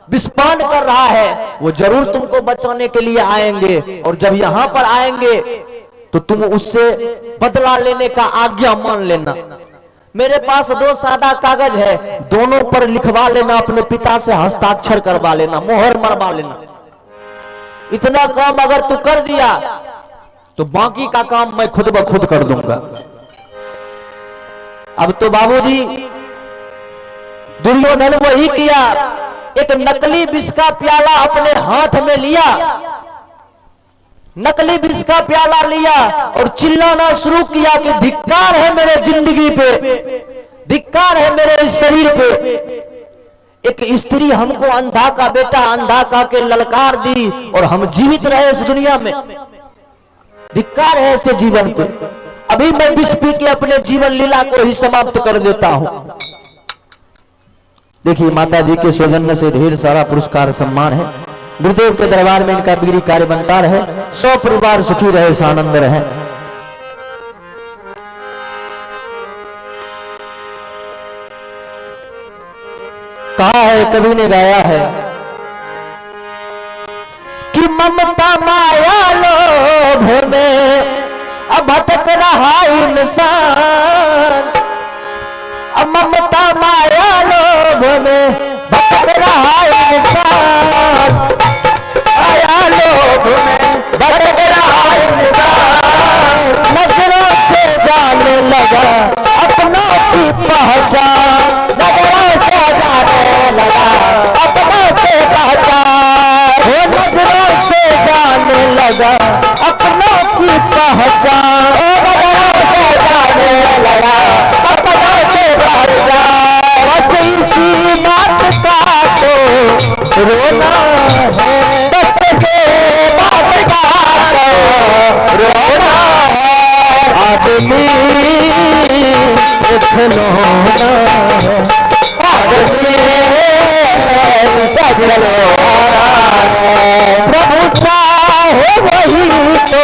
विस्पान कर रहा है, वो जरूर तुमको बचाने के लिए आएंगे। और जब यहां पर आएंगे तो तुम उससे बदला लेने का आज्ञा मान लेना। मेरे पास 2 सादा कागज है, दोनों पर लिखवा लेना, अपने पिता से हस्ताक्षर करवा लेना, मोहर मरवा लेना। इतना काम अगर तू कर दिया तो बाकी का काम मैं खुद ब खुद कर दूंगा। अब तो बाबूजी दुर्योधन वही किया, एक नकली विष का प्याला अपने हाथ में लिया, नकली विष का प्याला लिया और चिल्लाना शुरू किया कि धिक्कार है मेरे जिंदगी पे, धिक्कार है मेरे इस शरीर पे। एक स्त्री हमको अंधा का बेटा अंधा का के ललकार दी और हम जीवित रहे इस दुनिया में, धिक्कार है ऐसे जीवन पे। अभी मैं विष पी के अपने जीवन लीला को ही समाप्त कर देता हूं। देखिए माता जी के सौजन्य से ढेर सारा पुरस्कार सम्मान है। गुरुदेव के दरबार में इनका बिगड़ी कार्य बनता रहे, 100 परिवार सुखी रहे, सानंद रहे। कहा है कवि ने गाया है कि ममता माया लोभ में अब भटक रहा इंसान, अब ममता माया लोभ में भटक रहा इंसान, माया लोभ में भटक रहा इंसान। नजरों से जाने लगा अपनों की पहचान, नजरों से जाने लगा अपनों की पहचान, नजरों से जाने लगा अपनों की पहचान, नजरों से जाने लगा अपनों की पहचान। बस इसी बात का तो रोना है, बस से बात का तो रोना है। आदमी खिलौना है, आदमी खिलौना है। प्रभु चाहे वही तो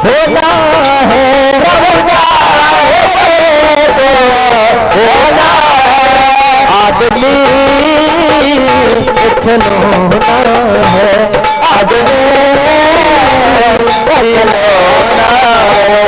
होना है, प्रभु चाहे तो होना है। आदमी खिलौना है, आदमी खिलौना है।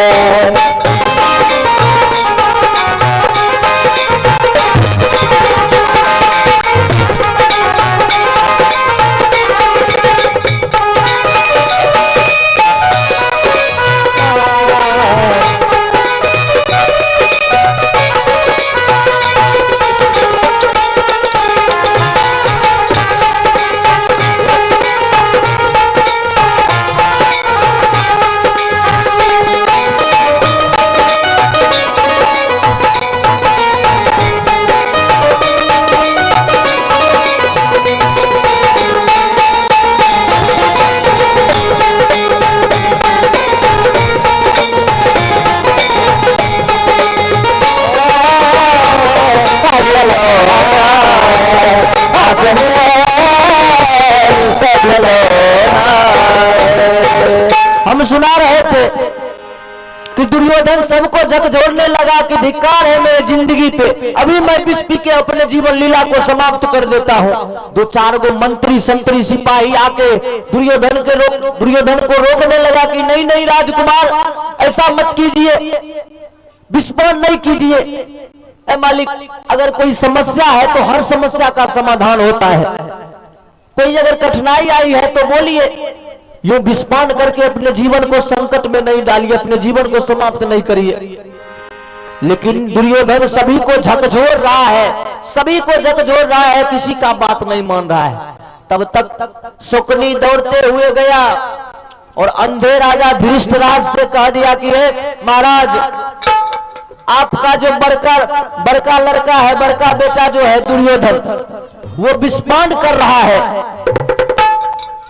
हम सुना रहे थे कि दुर्योधन सबको झकझोरने लगा कि धिक्कार है मेरे जिंदगी पे, अभी मैं विष पी के अपने जीवन लीला को समाप्त कर देता हूँ। 2-4 गो मंत्री संतरी सिपाही आके दुर्योधन को रोकने लगा कि नहीं नहीं राजकुमार ऐसा मत कीजिए, विस्फोट नहीं कीजिए। ए मालिक, अगर कोई समस्या है तो हर समस्या का समाधान होता है, कोई अगर कठिनाई आई है तो बोलिए, यूं विस्फान करके अपने जीवन को संकट में नहीं डालिए, अपने जीवन को समाप्त नहीं करिए। लेकिन दुर्योधन सभी को झकझोर रहा है, सभी को झकझोर रहा है, किसी का बात नहीं मान रहा है। तब तक शकुनी दौड़ते हुए गया और अंधे राजा धृष्टराज से कह दिया कि महाराज, आपका जो बड़का लड़का है, बड़का बेटा जो है दुर्योधन, वो विस्फान कर रहा है।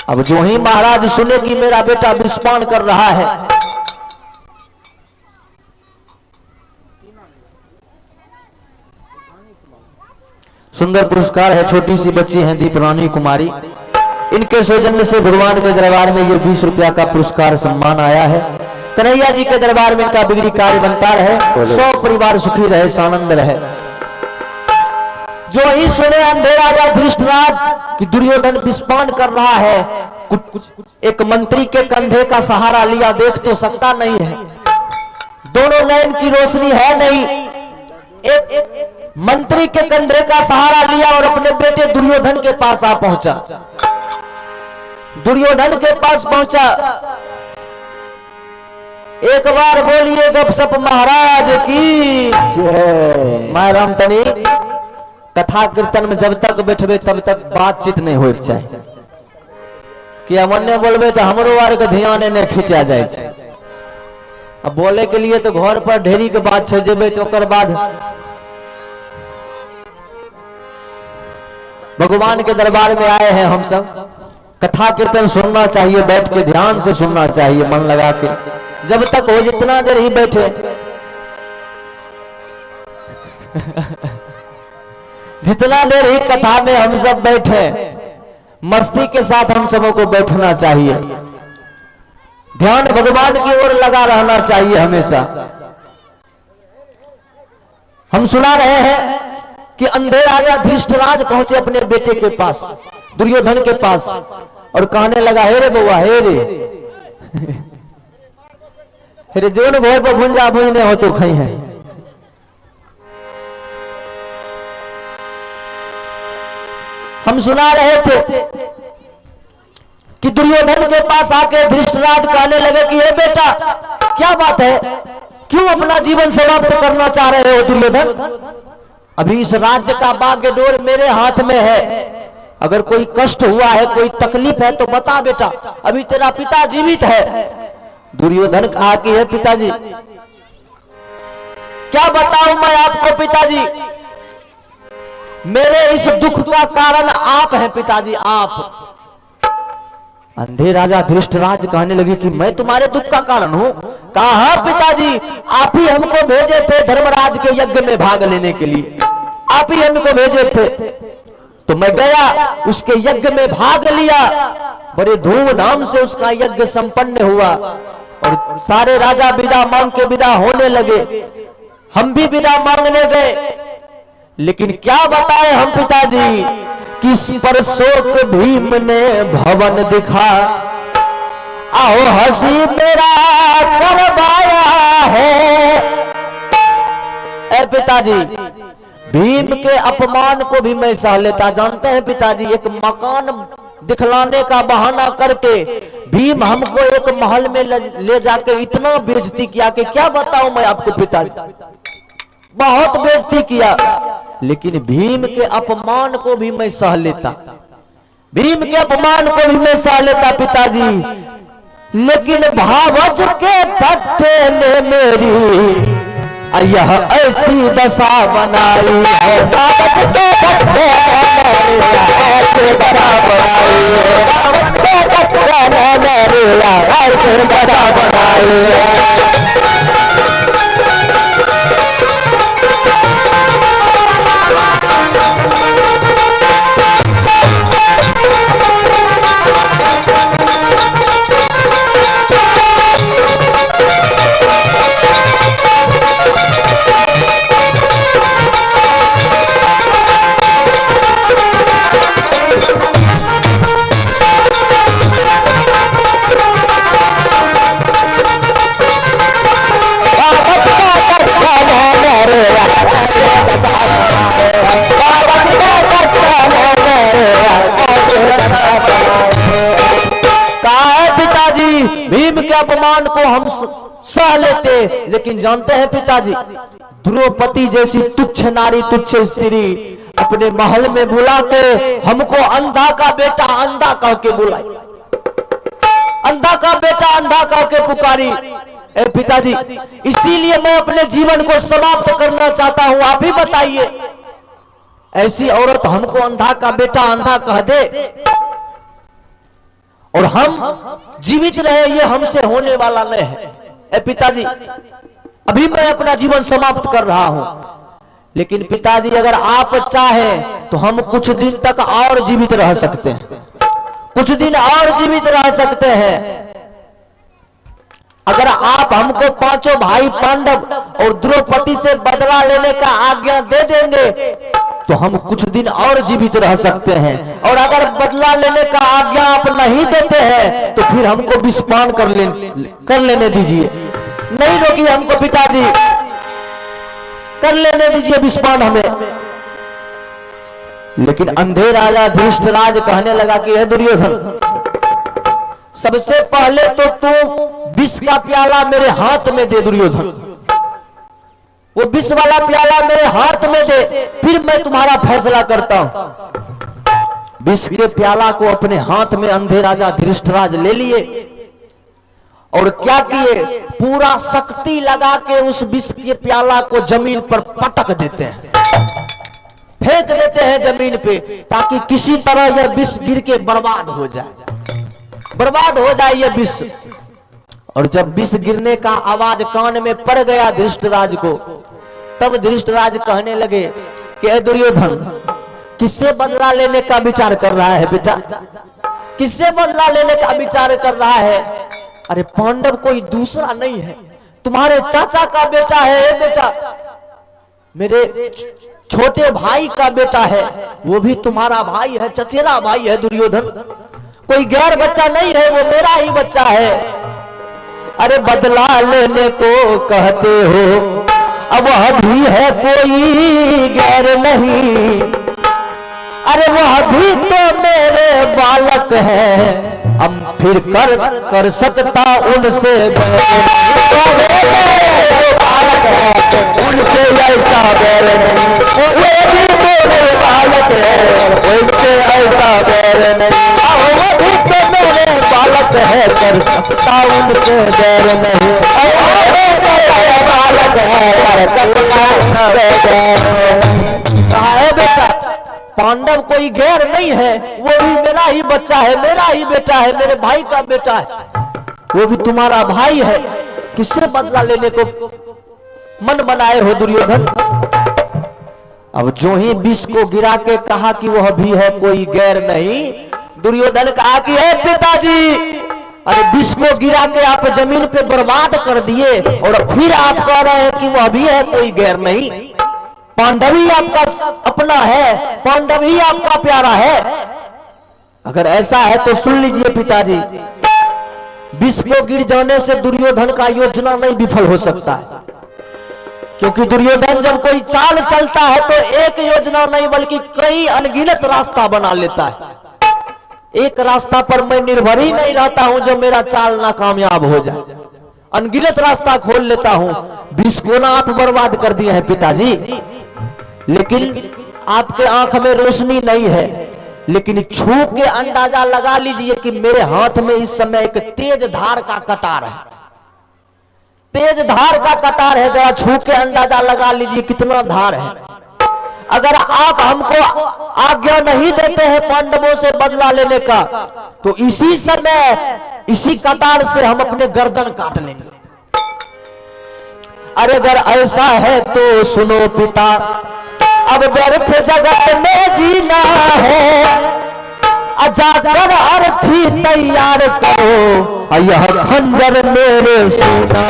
अब जो ही महाराज सुने कि मेरा बेटा विस्फान कर रहा है, सुंदर पुरस्कार है, छोटी सी बच्ची है दीपरानी कुमारी, इनके सौजन्य से भगवान के दरबार में ये 20 रुपया का पुरस्कार सम्मान आया है। कन्हैया जी के दरबार में इनका बिगड़ी कार्य बनता रहे, 100 परिवार सुखी रहे, सानंद रहे। जो ही सुने अंधे राजा धृष्टराज कि दुर्योधन विस्फान कर रहा है, कुछ एक मंत्री के कंधे का सहारा लिया, देख तो सकता नहीं है, दोनों नयन की रोशनी है नहीं, एक मंत्री के कंधे का सहारा लिया और अपने बेटे दुर्योधन के पास आ पहुंचा। दुर्योधन के पास पहुंचा, एक बार बोलिए गपसप महाराज की जय। मैं रामतनी कथा कीर्तन में जब तक बैठबे तब तक बातचीत नहीं हो चाहिए कि अमन्य बोलबे तो हमरो आर के ध्यान नहीं खिंचा जाए। अब बोले के लिए तो घर पर ढेरी के बात है, जेबे तो ओकर बाद भगवान के दरबार में आए हैं हम सब, कथा कीर्तन सुनना चाहिए, बैठ के ध्यान से सुनना चाहिए, मन लगा के, जब तक हो जितना देर ही बैठे जितना देर ही कथा में हम सब बैठे, मस्ती के साथ हम सबों को बैठना चाहिए, ध्यान भगवान की ओर लगा रहना चाहिए हमेशा। हम सुना रहे हैं कि अंधे राजा धृष्टराज पहुंचे अपने बेटे के पास, दुर्योधन के पास, और कहने लगा, हे रे बउआ, हे रे जोन भोर पर भुंजा भुंजने हो तो खई है। हम सुना रहे थे कि दुर्योधन के पास आके धृष्टराज कहने लगे कि हे बेटा, क्या बात है, क्यों अपना जीवन समाप्त करना चाह रहे हो दुर्योधन? अभी इस राज्य का बागडोर मेरे हाथ में है, अगर कोई कष्ट हुआ है, कोई तकलीफ है तो बता बेटा, अभी तेरा पिता जीवित है। दुर्योधन कहा कि हे पिताजी, क्या बताऊं मैं आपको पिताजी, मेरे इस दुख का कारण आप हैं पिताजी, आप। अंधे राजा धृष्टराज कहने लगे कि मैं तुम्हारे दुख का कारण हूं? कहा हाँ पिताजी, आप ही हमको भेजे थे धर्मराज के यज्ञ में भाग लेने के लिए, आप ही हमको भेजे थे, तो मैं गया, उसके यज्ञ में भाग लिया, बड़े धूमधाम से उसका यज्ञ संपन्न हुआ, और सारे राजा विदा मांग के विदा होने लगे, हम भी विदा मांगने गए, लेकिन क्या बताएं हम पिताजी, किस पर शोक भीम ने भवन दिखा, आओ हंसी मेरा करवाया है। ए पिताजी, भीम के अपमान को भी मैं सह लेता, जानते हैं पिताजी, एक मकान दिखलाने का बहाना करके भीम हमको एक महल में ले जाके इतना बेइज्जती किया कि क्या बताऊं मैं आपको पिताजी, बहुत बेइज्जती किया, लेकिन भीम के अपमान को भी मैं सह लेता, भीम के अपमान को भी मैं सह लेता पिताजी, लेकिन भावज के पट्टे ने मेरी यह ऐसी दशा बनाई है, भावज के पट्टे ने ऐसी दशा बनाई है, भावज के पट्टे ने मेरी ऐसी दशा बनाई है। भीम के अपमान को हम सह लेते, लेकिन जानते हैं पिताजी, द्रौपदी जैसी तुच्छ नारी, तुच्छ स्त्री अपने महल में बुला के हमको अंधा का बेटा अंधा कह के बुलाई, अंधा का बेटा अंधा कह के पुकारी। ए पिताजी, इसीलिए मैं अपने जीवन को समाप्त करना चाहता हूं, आप ही बताइए, ऐसी औरत हमको अंधा का बेटा अंधा कह दे और हम जीवित रहे, ये हमसे होने वाला नहीं है। ए पिताजी, अभी मैं अपना जीवन समाप्त कर रहा हूं, लेकिन पिताजी अगर आप चाहें तो हम कुछ दिन तक और जीवित रह सकते हैं, कुछ दिन और जीवित रह सकते हैं। अगर आप हमको पांचों भाई पांडव और द्रौपदी से बदला लेने का आज्ञा दे देंगे तो हम कुछ दिन और जीवित रह सकते हैं, और अगर बदला लेने का आज्ञा आप नहीं देते हैं तो फिर हमको विषपान कर लेने दीजिए। नहीं रोकिए हमको पिताजी, कर लेने दीजिए विषपान हमें। लेकिन अंधे राजा धृष्टराज कहने लगा कि हे दुर्योधन, सबसे पहले तो तू विष का प्याला मेरे हाथ में दे दुर्योधन, वो विष वाला प्याला मेरे हाथ में दे, फिर मैं तुम्हारा फैसला करता हूं। विष के प्याला को अपने हाथ में अंधे राजा धृष्टराज ले लिए और क्या किए, पूरा शक्ति लगा के उस विष के प्याला को जमीन पर पटक देते हैं, फेंक देते हैं जमीन पे, ताकि किसी तरह यह विष गिर के बर्बाद हो जाए यह विष। और जब विष गिरने का आवाज कान में पड़ गया धृष्टराज को, तब धृष्टराज कहने लगे कि दुर्योधन, किससे बदला लेने का विचार कर रहा है बेटा, किससे बदला लेने का विचार कर रहा है? अरे पांडव कोई दूसरा नहीं है, तुम्हारे चाचा का बेटा है बेटा, मेरे छोटे भाई का बेटा है, वो भी तुम्हारा भाई है, चचेरा भाई है दुर्योधन, कोई गैर बच्चा नहीं है, वो मेरा ही बच्चा है। अरे बदला लेने को कहते हो, अब वह भी है कोई गैर नहीं, अरे वह भी तो मेरे बालक है, हम फिर कर सकता उनसे बालक है, उनसे ऐसा बैर नहीं, वो भी मेरे बालक है, उनसे ऐसा बैर नहीं, वो भी तो मेरे बालक है, कर सकता उनसे बैर नहीं, बालक है, कर सकता है बेटा। पांडव कोई गैर नहीं है, वो भी मेरा ही बच्चा है, मेरा ही बेटा है, मेरे भाई का बेटा है, वो भी तुम्हारा भाई है, किससे बदला लेने को मन बनाए हो दुर्योधन? अब जो ही विष को गिरा के कहा कि वह भी है कोई गैर नहीं, दुर्योधन कहा कि हे पिताजी, अरे विष को गिरा के आप जमीन पे बर्बाद कर दिए और फिर आप कह रहे हैं कि वह भी है कोई गैर नहीं, पांडव ही आपका अपना है, पांडव ही आपका प्यारा है। अगर ऐसा है तो सुन लीजिए पिताजी, विष को गिर जाने से दुर्योधन का योजना नहीं विफल हो सकता है, क्योंकि दुर्योधन जब कोई चाल चलता है तो एक योजना नहीं बल्कि कई अनगिनत रास्ता बना लेता है। एक रास्ता पर मैं निर्भर ही नहीं रहता हूं जो मेरा चाल नाकामयाब हो जाए, अनगिनत रास्ता खोल लेता हूं। विष को ना आप बर्बाद कर दिए हैं पिताजी, लेकिन आपके आंख में रोशनी नहीं है, लेकिन छू के अंदाजा लगा लीजिए कि मेरे हाथ में इस समय एक तेज धार का कटार है, तेज धार का कटार है, जरा छू के अंदाजा लगा लीजिए कितना धार है। अगर आप हमको आज्ञा नहीं देते हैं पांडवों से बदला लेने का, तो इसी समय इसी कटार से हम अपने गर्दन काट लेंगे। अरे अगर ऐसा है तो सुनो पिता, अब व्यर्थ जगत में जीना है, जाकर अर्थी तैयार करो, यह खंजर मेरे सीना,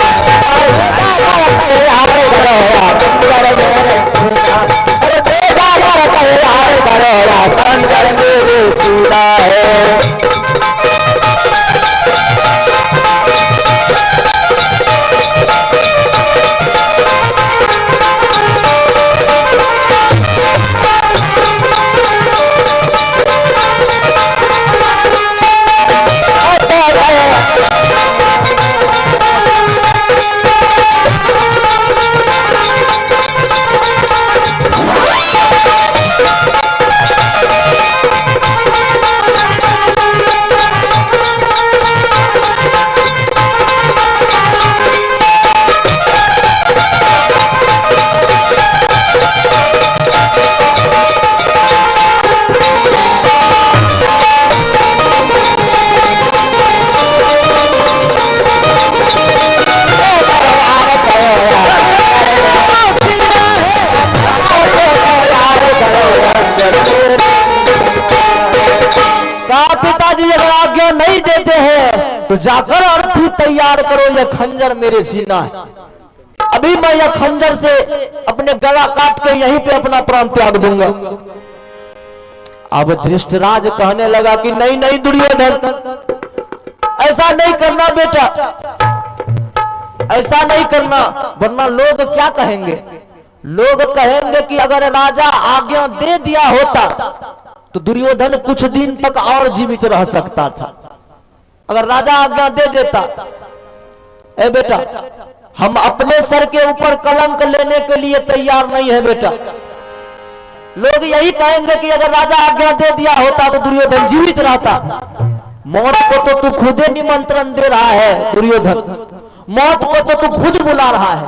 खंजर मेरे सीना है। नहीं देते हैं तो जाकर अर्थी तैयार करो, यह खंजर मेरे सीना है। अभी मैं यह खंजर से अपने गला काट के यहीं पे अपना प्राण त्याग दूंगा। अब धृष्टराज कहने लगा कि नहीं नहीं दुर्योधन, ऐसा नहीं करना बेटा, ऐसा नहीं करना, वरना लोग क्या कहेंगे। लोग कहेंगे कि अगर राजा आज्ञा दे दिया होता तो दुर्योधन कुछ दिन तक और जीवित रह सकता था। अगर राजा आज्ञा दे देता, ए बेटा हम अपने सर के ऊपर कलंक लेने के लिए तैयार नहीं है बेटा। लोग यही कहेंगे कि अगर राजा आज्ञा दे दिया होता तो दुर्योधन जीवित रहता। मौत को तो तू खुद निमंत्रण दे रहा है दुर्योधन, मौत को तो तू खुद बुला रहा है।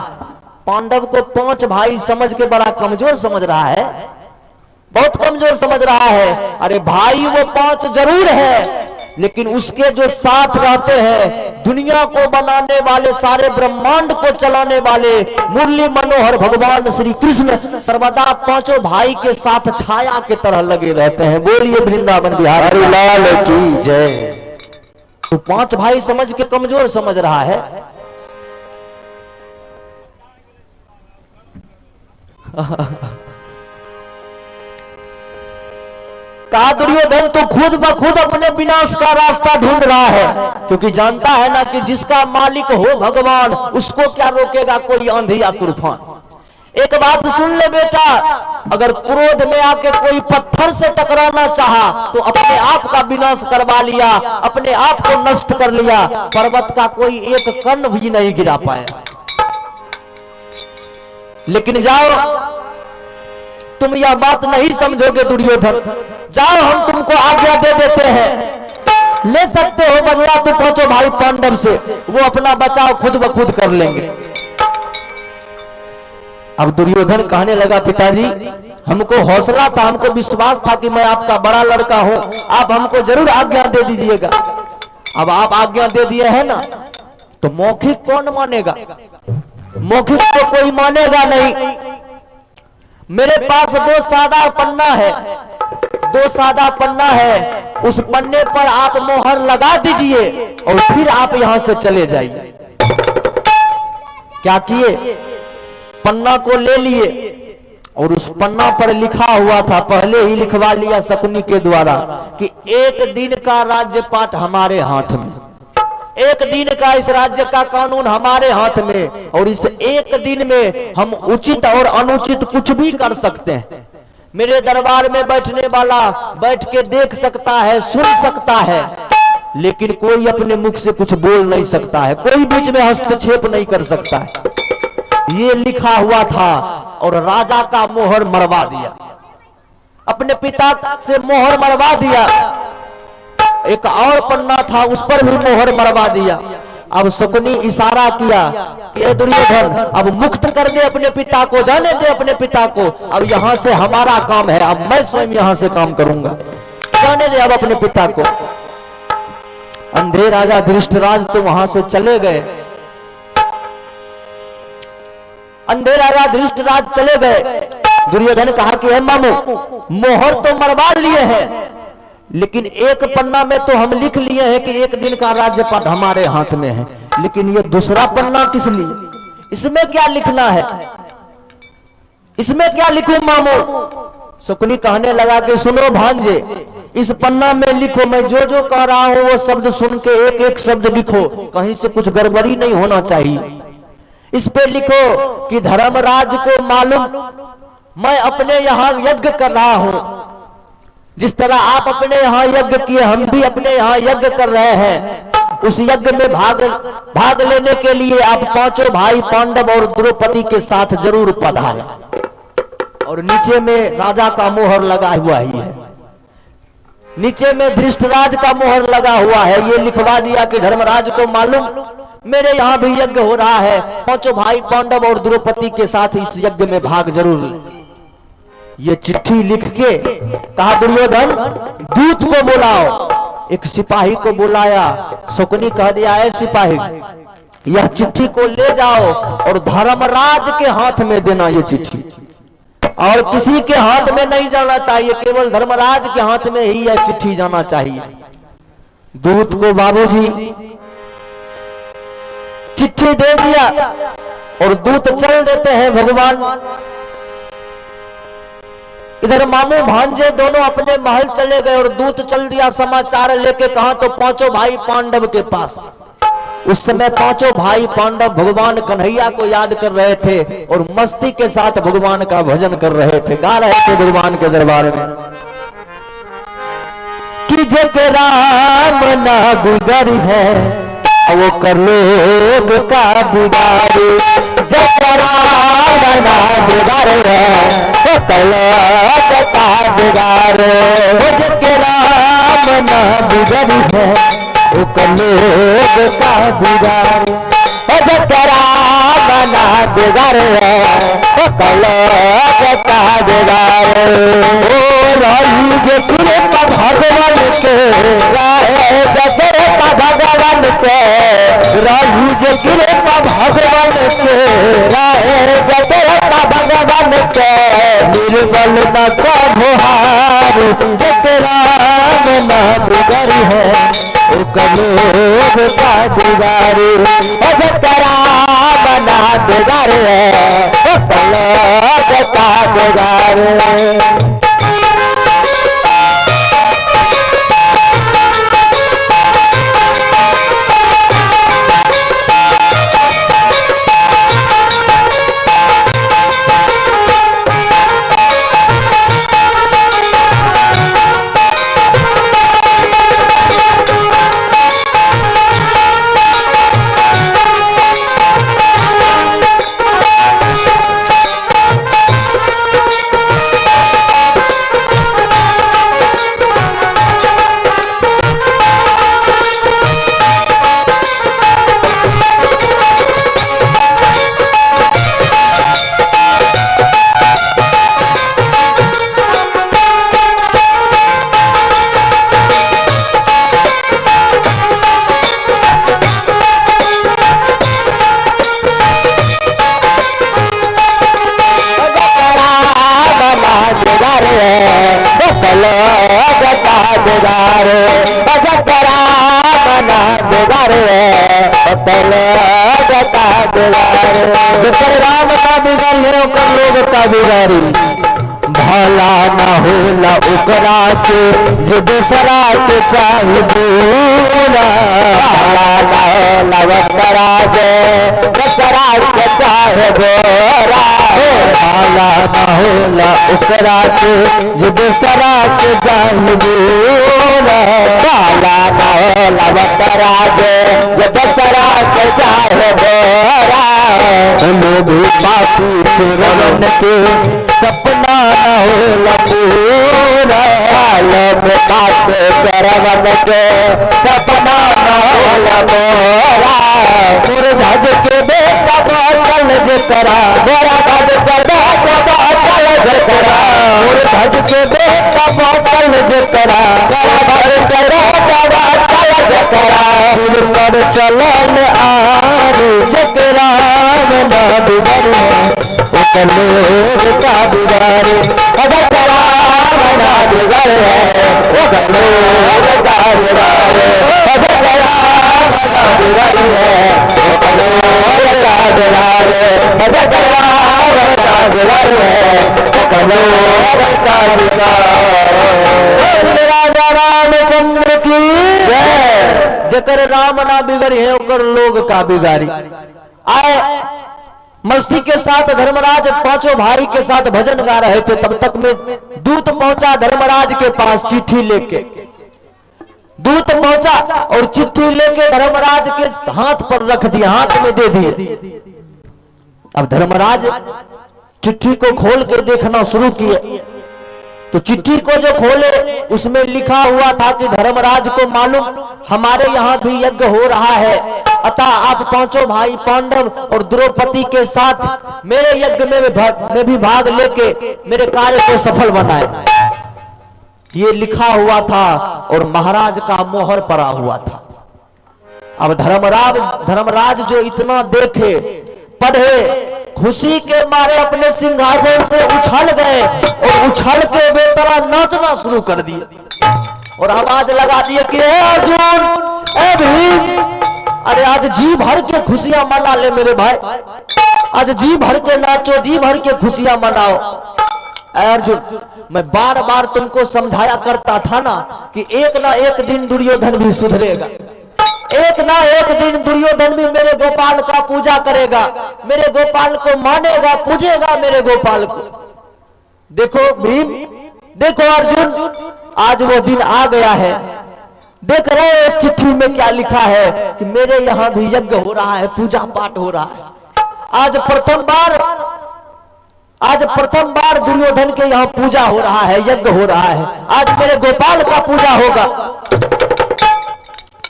पांडव को 5 भाई समझ के बड़ा कमजोर समझ रहा है, बहुत कमजोर समझ रहा है। अरे भाई वो 5 जरूर है, लेकिन उसके जो साथ रहते हैं, दुनिया को बनाने वाले, सारे ब्रह्मांड को चलाने वाले मुरली मनोहर भगवान श्री कृष्ण सर्वदा 5 भाई के साथ छाया के तरह लगे रहते हैं। बोलिए वृंदावन बिहारी लाल की जय। तो 5 भाई समझ के कमजोर समझ रहा है। कहा दुर्योधन तो खुद ब खुद अपने विनाश का रास्ता ढूंढ रहा है, क्योंकि जानता है ना कि जिसका मालिक हो भगवान, उसको क्या रोकेगा कोई आंधी या तूफान। एक बात सुन ले बेटा, अगर क्रोध में आके कोई पत्थर से टकराना चाहा तो अपने आप का विनाश करवा लिया, अपने आप को नष्ट कर लिया, पर्वत का कोई एक कण भी नहीं गिरा पाया। लेकिन जाओ, तुम यह बात नहीं समझोगे दुर्योधन, जाओ हम तुमको आज्ञा दे देते हैं, ले सकते हो बदला तो 5 भाई पांडव से, वो अपना बचाव खुद ब खुद कर लेंगे। अब दुर्योधन कहने लगा पिताजी हमको हौसला था, हमको विश्वास था कि मैं आपका बड़ा लड़का हूं, आप हमको जरूर आज्ञा दे दीजिएगा। अब आप आज्ञा दे दिए हैं ना, तो मौखिक कौन मानेगा, मौखिक तो कोई मानेगा नहीं। मेरे पास 2 सादा पन्ना है, 2 सादा पन्ना है, उस पन्ने पर आप मोहर लगा दीजिए और फिर आप यहां से चले जाइए। क्या किए, पन्ना को ले लिए और उस पन्ना पर लिखा हुआ था, पहले ही लिखवा लिया शकुनी के द्वारा कि 1 दिन का राज्यपाट हमारे हाथ में, 1 दिन का इस राज्य का कानून हमारे हाथ में, और इस 1 दिन में हम उचित और अनुचित कुछ भी कर सकते हैं। मेरे दरबार में बैठने वाला बैठ के देख सकता है, सुन सकता है, लेकिन कोई अपने मुख से कुछ बोल नहीं सकता है, कोई बीच में हस्तक्षेप नहीं कर सकता है। ये लिखा हुआ था और राजा का मोहर मरवा दिया, अपने पिता से मोहर मरवा दिया। एक और पन्ना था, उस पर भी मोहर मरवा दिया। अब शकुनी इशारा किया कि दुर्योधन अब मुक्त कर दे अपने पिता को, जाने दे अपने पिता को, अब यहां से हमारा काम है, अब मैं स्वयं यहां से काम करूंगा, जाने दे अब अपने पिता को। अंधे राजा धृष्टराज तो वहां से चले गए, अंधे राजा धृष्टराज चले गए। दुर्योधन कहा कि हे मामू, मोहर तो मरवा लिए हैं, लेकिन एक पन्ना में तो हम लिख लिए हैं कि 1 दिन का राज्यपाट हमारे हाथ में है, लेकिन ये दूसरा पन्ना किस लिए, इसमें क्या लिखना है, इसमें क्या लिखूं मामू। शकुनी कहने लगा कि सुनो भांजे, इस पन्ना में लिखो, मैं जो जो कह रहा हूं वो शब्द सुन के एक एक शब्द लिखो, कहीं से कुछ गड़बड़ी नहीं होना चाहिए। इस पे लिखो कि धर्मराज को मालूम मैं अपने यहाँ यज्ञ कर रहा हूं, जिस तरह आप अपने यहाँ यज्ञ किए हम भी अपने यहाँ यज्ञ कर रहे हैं। उस यज्ञ में भाग लेने के लिए आप 5 भाई पांडव और द्रौपदी के साथ जरूर पधारें। और नीचे में राजा का मोहर लगा हुआ ही है, नीचे में धृष्टराज का मोहर लगा हुआ है। ये लिखवा दिया कि धर्मराज को मालूम मेरे यहाँ भी यज्ञ हो रहा है, 5 भाई पांडव और द्रौपदी के साथ इस यज्ञ में भाग जरूर ले। ये चिट्ठी लिख के कहा दुर्योधन दूत को बुलाओ। एक सिपाही को बुलाया, शकुनी कह दिया है सिपाही यह चिट्ठी को ले जाओ और धर्मराज के हाथ में देना, ये चिट्ठी और किसी के हाथ में नहीं जाना चाहिए, केवल धर्मराज के हाथ में ही यह चिट्ठी जाना चाहिए। दूत को बाबूजी चिट्ठी दे दिया, और दूत चल देते हैं भगवान। इधर मामू भांजे दोनों अपने महल चले गए और दूत चल दिया समाचार लेके, कहा तो पांचों भाई पांडव के पास। उस समय पांचों भाई पांडव भगवान कन्हैया को याद कर रहे थे और मस्ती के साथ भगवान का भजन कर रहे थे, गा रहे थे भगवान के दरबार में कि जे राम ना बिगड़ है वो कर लोग का बिगाड़ी, जब राम ना बिगड़ है वो कर लोग का बिगाड़े, जब राम ना बिगड़ है वो कर लोग का बिगाड़े, जब राम ना बिगड़ है वो कर लोग का बिगाड़े। ओ रही जो कृपा भगवान के राहे जगत भगवान के, रही जो कृपा भगवान के राहे जगत भगवान के, निर्बल न कभुहार जग राम न बिगड़ है वो कलोग का बिगाड़ी, जग राम न बिगड़ है वो कलोग का बिगाड़ी। राम का बिगाड़ी लोग का बिगाड़ी, भला न होला ओकरा के जो दूसरा के चाहे दूरा, भला न होला ओकरा के दूसरा के चाहे गोरा, भला न होला ओकरा के जो दूसरा के चाहे दूरा, भला न होला ओकरा के जो दूसरा के चाहे गोरा। लोग पापी चुरवन के सपना न होला पूरा, लोग पापी चुरवन के सपना न होला पूरा, मुर्धज के बेटा बातल जकरा, गोरा धज के बेटा बातल जकरा, मुर्धज के बेटा बातल जकरा, गोरा धज के बेटा बातल जकरा, पर चलन आरू जकरा ना बिगड़ है वो लोग का बिगाड़े, जग राम ना बिगड़ है वो लोग का बिगाड़े, जग राम ना बिगड़ है वो लोग का बिगाड़े, जग राम ना बिगड़ है वो लोग का बिगाड़े। राजा रामचंद्र की जय। जकर राम ना बिगड़ी है ओकर लोग का बिगाड़ी। आए मस्ती के साथ धर्मराज पांचों भाई के साथ भजन गा रहे थे, तब तक में दूत पहुंचा धर्मराज के पास चिट्ठी लेके। दूत पहुंचा और चिट्ठी लेके धर्मराज के हाथ पर रख दिया, हाथ में दे दिए। अब धर्मराज चिट्ठी को खोल कर देखना शुरू किए तो चिट्ठी को जो खोले उसमें लिखा हुआ था कि धर्मराज को मालूम हमारे यहाँ भी यज्ञ हो रहा है, अतः आप पांचों भाई पांडव और द्रौपदी के साथ मेरे यज्ञ में भी भाग लेके मेरे कार्य को सफल बनाए। ये लिखा हुआ था और महाराज का मोहर पड़ा हुआ था। अब धर्मराज जो इतना देखे पढ़े, खुशी के मारे अपने सिंहासन से उछल गए और उछल के बेतरा नाचना शुरू कर दिए और आवाज लगा दिए कि अर्जुन, ए भीम, अरे आज जी भर के खुशियां मना ले मेरे भाई, आज जी भर के नाचो, जी भर के खुशियां मनाओ। अर्जुन, मैं बार बार तुमको समझाया करता था ना कि एक ना एक दिन दुर्योधन भी सुधरेगा, एक ना एक दिन दुर्योधन भी मेरे गोपाल का पूजा करेगा, मेरे गोपाल को मानेगा, पूजेगा मेरे गोपाल को। देखो भीम, देखो अर्जुन, आज वो दिन आ गया है। देख रहे हैं इस चिट्ठी में क्या लिखा है कि मेरे यहां भी यज्ञ हो रहा है, पूजा पाठ हो रहा है। आज प्रथम बार दुर्योधन के यहाँ पूजा हो रहा है, यज्ञ हो रहा है। आज मेरे गोपाल का पूजा होगा।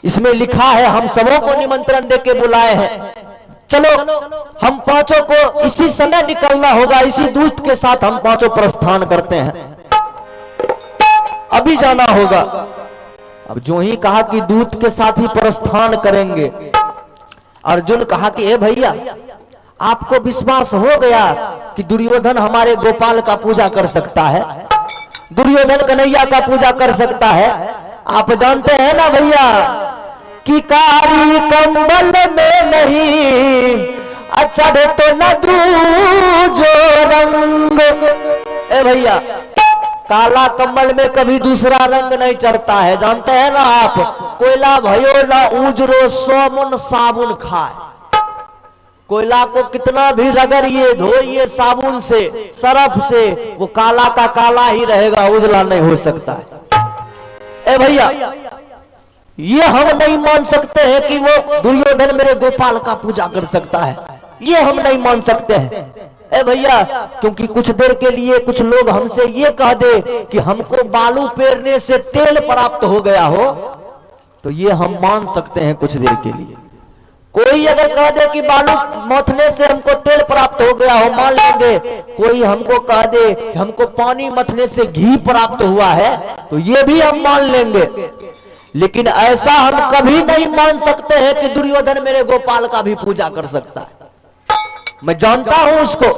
इसमें लिखा है हम सबों को निमंत्रण देके बुलाए हैं। चलो हम पांचों को इसी समय निकलना होगा, इसी दूत के साथ हम पांचों प्रस्थान करते हैं, अभी जाना होगा। अब जो ही कहा कि दूत के साथ ही प्रस्थान करेंगे, अर्जुन कहा कि ए भैया, आपको विश्वास हो गया कि दुर्योधन हमारे गोपाल का पूजा कर सकता है, दुर्योधन कन्हैया का पूजा कर सकता है। आप जानते हैं ना भैया कि कारी कंबल में नहीं अचढ़ तो न दूजो रंग। ए भैया, काला कंबल में कभी दूसरा रंग नहीं चढ़ता है, जानते हैं ना आप। कोयला भयो ना उजरो सोमुन साबुन खाए। कोयला को कितना भी रगड़िए, धोइए साबुन से, सरफ से, वो काला का काला ही रहेगा, उजला नहीं हो सकता है। ए भैया, ये हम नहीं मान सकते हैं कि वो दुर्योधन मेरे गोपाल का पूजा कर सकता है, ये हम नहीं मान सकते हैं। ए भैया, क्योंकि कुछ देर के लिए कुछ लोग हमसे ये कह दे कि हमको बालू पेरने से तेल प्राप्त हो गया हो, तो ये हम मान सकते हैं कुछ देर के लिए। कोई अगर कह दे कि बालू मथने से हमको तेल प्राप्त हो गया हो, मान लेंगे। कोई हमको कह दे कि हमको पानी मथने से घी प्राप्त हुआ है, तो ये भी हम मान लेंगे। लेकिन ऐसा हम कभी नहीं मान सकते हैं कि दुर्योधन मेरे गोपाल का भी पूजा कर सकता है। मैं जानता हूं उसको,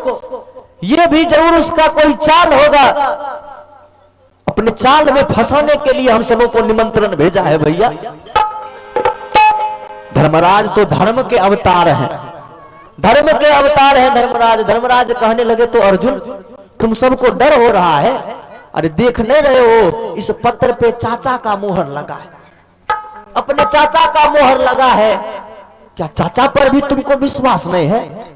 ये भी जरूर उसका कोई चाल होगा। अपने चाल में फंसाने के लिए हम सबों को निमंत्रण भेजा है भैया। धर्मराज तो धर्म के अवतार हैं, धर्म के अवतार हैं धर्मराज। धर्मराज कहने लगे तो अर्जुन, तुम सबको डर हो रहा है। अरे देख नहीं रहे हो, इस पत्र पे चाचा का मोहर लगा है, अपने चाचा का मोहर लगा है। क्या चाचा पर भी तुमको विश्वास नहीं है?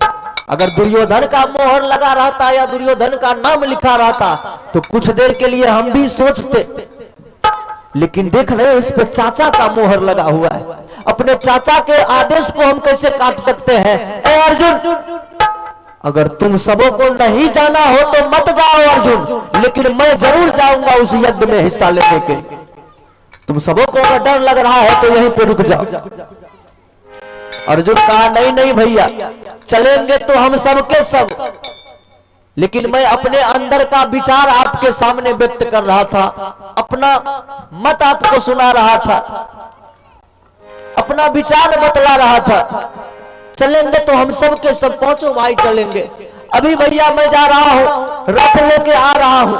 अगर दुर्योधन का मोहर लगा रहता या दुर्योधन का नाम लिखा रहता तो कुछ देर के लिए हम भी सोचते, लेकिन देख रहे हो इस पे चाचा का मोहर लगा हुआ है। अपने चाचा के आदेश को हम कैसे काट सकते हैं? ए अर्जुन, अगर तुम सबों को नहीं जाना हो तो मत जाओ अर्जुन, लेकिन मैं जरूर जाऊंगा उस यज्ञ में हिस्सा लेने के। तुम सबों को अगर डर लग रहा है तो यहीं पे रुक जाओ। अर्जुन कहा नहीं नहीं भैया, चलेंगे तो हम सबके सब, लेकिन मैं अपने अंदर का विचार आपके सामने व्यक्त कर रहा था, अपना मत आपको सुना रहा था, अपना विचार बतला रहा था। चलेंगे तो हम सबके सब, पांचों भाई चलेंगे। अभी भैया मैं जा रहा हूं, रथ लेके आ रहा हूं,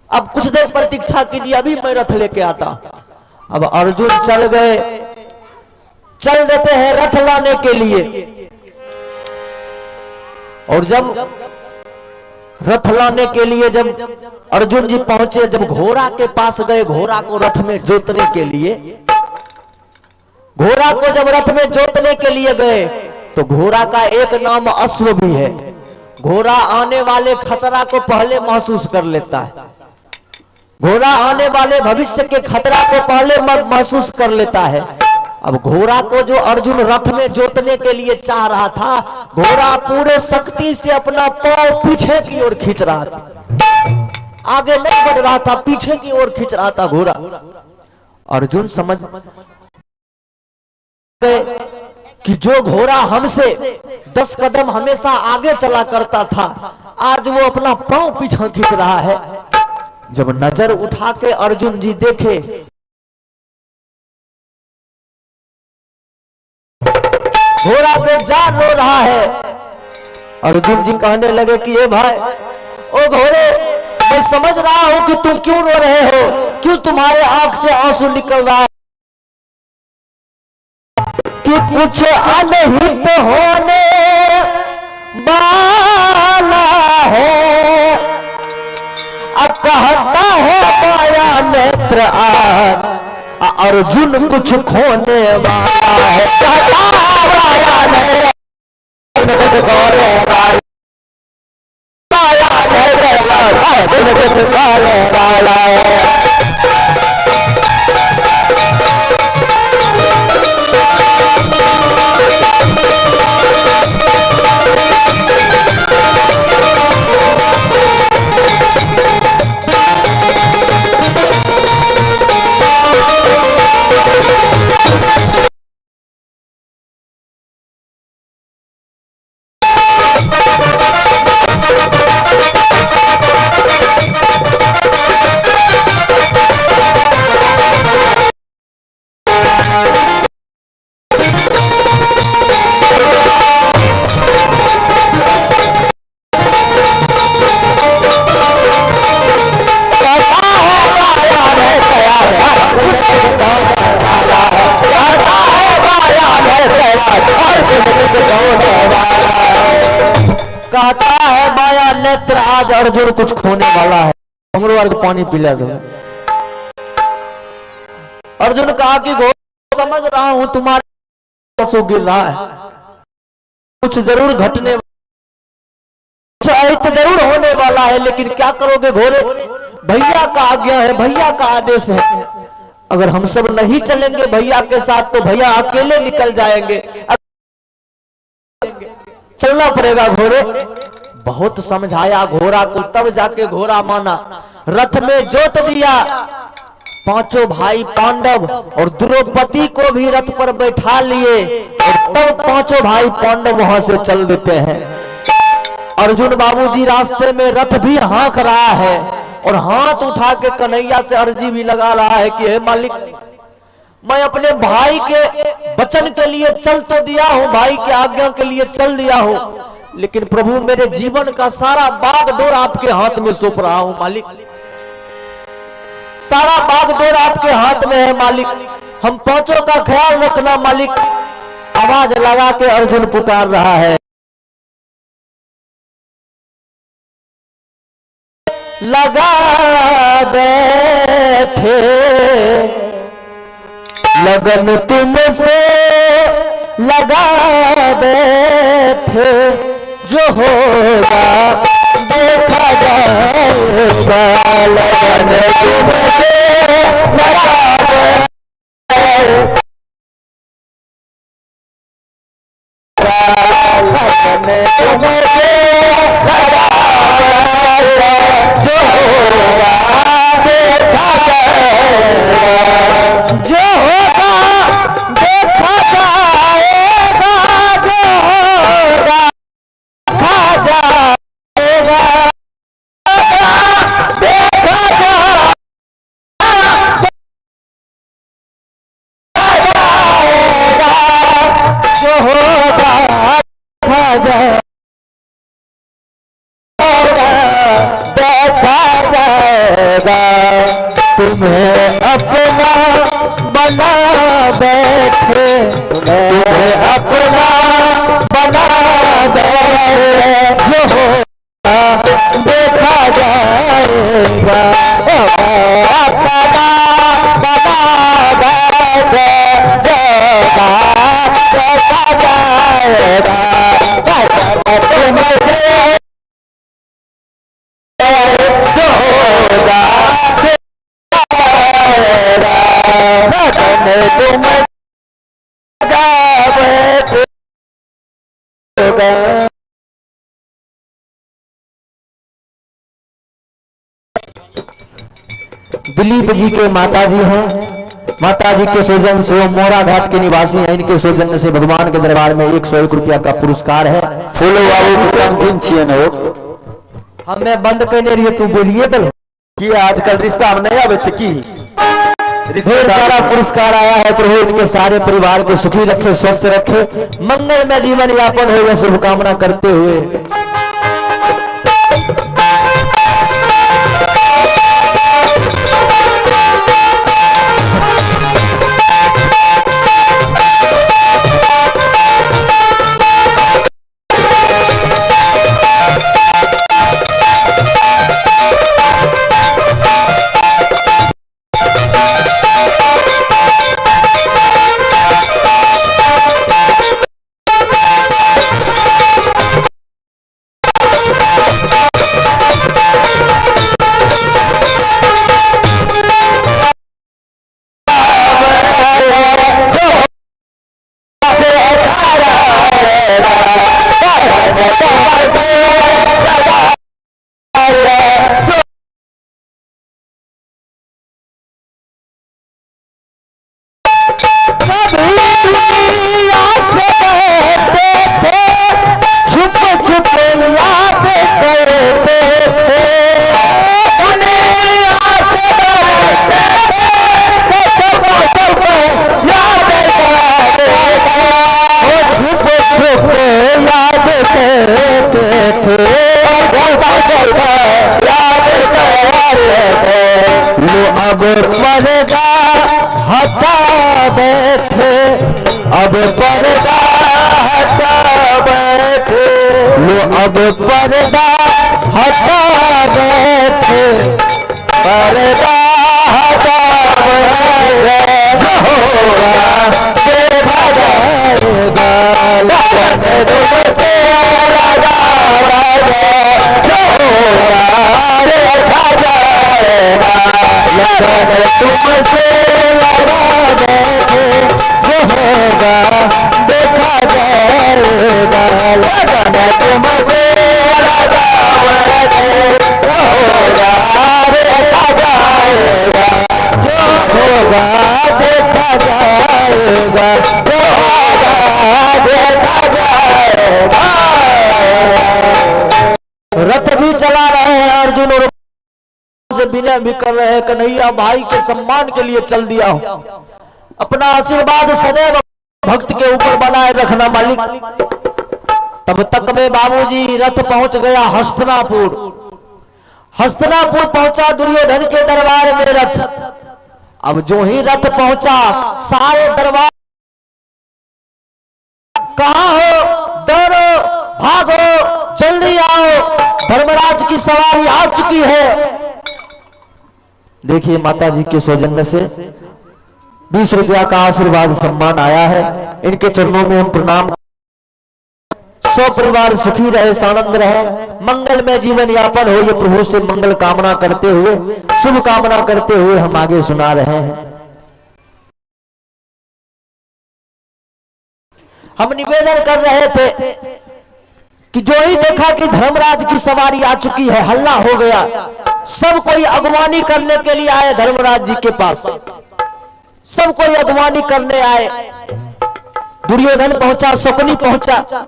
अब कुछ देर प्रतीक्षा कीजिए, अभी मैं रथ लेके आता। अब अर्जुन चल गए, चल देते हैं रथ लाने के लिए। और जब रथ लाने के लिए जब अर्जुन जी पहुंचे, जब घोड़ा के पास गए, घोड़ा को रथ में जोतने के लिए, घोड़ा को जब रथ में जोतने के लिए गए तो घोड़ा का एक नाम अश्व भी है। घोड़ा आने वाले खतरा को पहले महसूस कर लेता है, घोड़ा आने वाले भविष्य के खतरा को पहले महसूस कर लेता है। अब घोड़ा को जो अर्जुन रथ में जोतने के लिए चाह रहा था, घोड़ा पूरे शक्ति से अपना पांव पीछे की ओर खींच रहा था, आगे नहीं बढ़ रहा था, पीछे की ओर खींच रहा था घोड़ा। अर्जुन समझ गए कि जो घोड़ा हमसे 10 कदम हमेशा आगे चला करता था, आज वो अपना पांव पीछे खींच रहा है। जब नजर उठा के अर्जुन जी देखे, घोड़ा पे जान रो रहा है। अर्जुन जी कहने लगे कि ये भाई, ओ घोड़े, मैं समझ रहा हूं कि तुम क्यों रो रहे हो, क्यों तुम्हारे आंख से आंसू निकल रहा है, कि कुछ अनहित होने बाला है। अब कहता है माया नेत्र अर्जुन कुछ खोने वाला है। कहता है माया नेत्र कुछ खोने वाला, माया नेत्र अर्जुन कुछ खोने वाला है। कहता है माया नेत्र आज अर्जुन कुछ खोने वाला है। हमरो वर्ग पानी पिला दो। अर्जुन कहा कि घोर समझ रहा हूं तुम्हारे सो गिर रहा है, कुछ जरूर घटने, कुछ अहित जरूर होने वाला है, लेकिन क्या करोगे घोरे? भैया का आज्ञा है, भैया का आदेश है। अगर हम सब नहीं चलेंगे भैया के साथ तो भैया अकेले निकल जाएंगे, चलना पड़ेगा घोड़े। बहुत समझाया घोड़ा को, तब जाके घोड़ा माना। रथ में जोत दिया, पांचों भाई पांडव और द्रौपदी को भी रथ पर बैठा लिए, और तब पांचों भाई पांडव वहां से चल देते हैं। अर्जुन बाबूजी रास्ते में रथ भी हाँक रहा है और हाथ उठा के कन्हैया से अर्जी भी लगा रहा है कि हे मालिक, मैं अपने भाई के वचन के लिए चल तो दिया हूं, भाई की आज्ञा के लिए चल दिया हूं, लेकिन प्रभु मेरे जीवन का सारा बागडोर आपके हाथ में सौंप रहा हूं मालिक, सारा बागडोर आपके हाथ में है मालिक, हम पांचों का ख्याल रखना मालिक। आवाज लगा के अर्जुन पुकार रहा है। लगा बैठे लगन तुमसे, लगा बैठे जो होगा देखा जाएगा। लगन तुमसे लगा लगन तुमसे लगा जो होगा देखा जाएगा, जो होगा देखा जाएगा, जो होगा देखा जाएगा, देखा जाएगा, जो होगा देखा जाएगा, देखा जाएगा। तुम्हें अपना बना बैठे, तुम्हें अपना बना बैठे जो होगा देखा जाएगा। अपना बना बैठे जो होगा देखा जाएगा। तुमसे दिलीप जी के माताजी हैं, माताजी के सौजन्य से वो मोरा घाट के निवासी हैं। इनके सौजन्य से भगवान के दरबार में 101 रुपया का पुरस्कार है। फूलो बाबू के समझिन छिए न हो हमें बंद करने रहिए, तू बोलिए बल कि आजकल रिश्ता में नहीं आवे छे की सारा पुरस्कार आया है। प्रभु इनके सारे परिवार को सुखी रखे, स्वस्थ रखे, मंगल में जीवन यापन हो, शुभकामना करते हुए पर्दा हटा गए थे, पर्दा हटा गए, जो होगा देखा जाएगा, लगन तुमसे लगा गए, जो होगा देखा जाएगा, लगन तुमसे लगा गए, जो होगा देखा जाएगा, लगन तुमसे लगा गए, जो होगा देखा जाएगा, जो होगा देखा जाएगा, जो होगा देखा जाएगा। रथ भी चला रहे हैं अर्जुन और से विनय भी कर रहे हैं, कन्हैया भाई के सम्मान के लिए चल दिया हूं, अपना आशीर्वाद सदैव भक्त के ऊपर बनाए रखना मालिक। तब तक में बाबूजी रथ पहुंच गया हस्तिनापुर। हस्तिनापुर पहुंचा दुर्योधन के दरबार में रथ। अब जो ही रथ पहुंचा सारे दरबार, कहां हो, दौड़ो, भागो, जल्दी आओ, धर्मराज की सवारी आ चुकी है। देखिए माता जी के सौजन्य से 20 रुपया का आशीर्वाद सम्मान आया है, इनके चरणों में हम प्रणाम। सौ परिवार सुखी रहे, सानंद रहे, मंगल में जीवन यापन हो, ये प्रभु से मंगल कामना करते हुए, शुभ कामना करते हुए हम आगे सुना रहे हैं। हम निवेदन कर रहे थे कि जो ही देखा कि धर्मराज की सवारी आ चुकी है, हल्ला हो गया, सब कोई अगवानी करने के लिए आए धर्मराज जी के पास, सब कोई अगवानी करने आए। दुर्योधन पहुंचा, शकुनी पहुंचा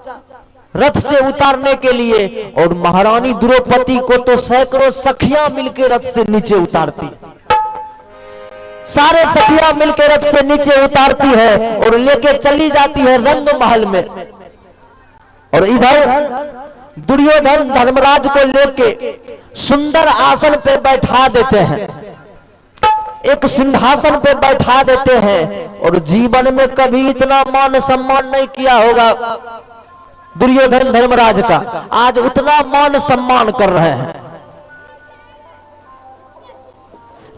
रथ से उतारने के लिए, और महारानी द्रौपदी को तो सैकड़ों सखियां मिलकर रथ से नीचे उतारती, सारे सखियां मिलकर रथ से नीचे उतारती है और लेके चली जाती है रंग महल में। और इधर दुर्योधन धर्मराज को लेके सुंदर आसन पे बैठा देते हैं, एक सिंहासन पे बैठा देते हैं, और जीवन में कभी इतना मान सम्मान नहीं किया होगा दुर्योधन धर्मराज का, आज उतना मान सम्मान कर रहे हैं।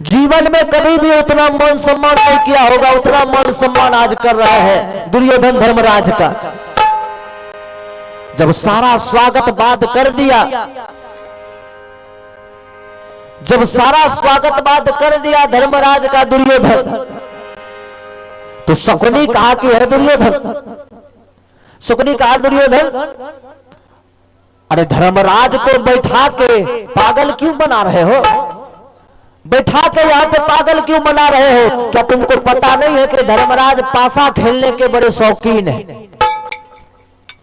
जीवन में कभी भी उतना मान सम्मान नहीं किया होगा, उतना मान सम्मान आज कर रहे हैं दुर्योधन धर्मराज का। जब सारा स्वागत बाद कर दिया, जब सारा स्वागत बाद कर दिया धर्मराज का दुर्योधन, तो शकुनी कहा कि है दुर्योधन, शकुनी कहा दुर्योधन, अरे धर्मराज को बैठा के पागल क्यों बना रहे हो, बैठा के यहाँ पे पागल क्यों बना रहे हो, क्या तुमको पता नहीं है कि धर्मराज पासा खेलने के बड़े शौकीन है,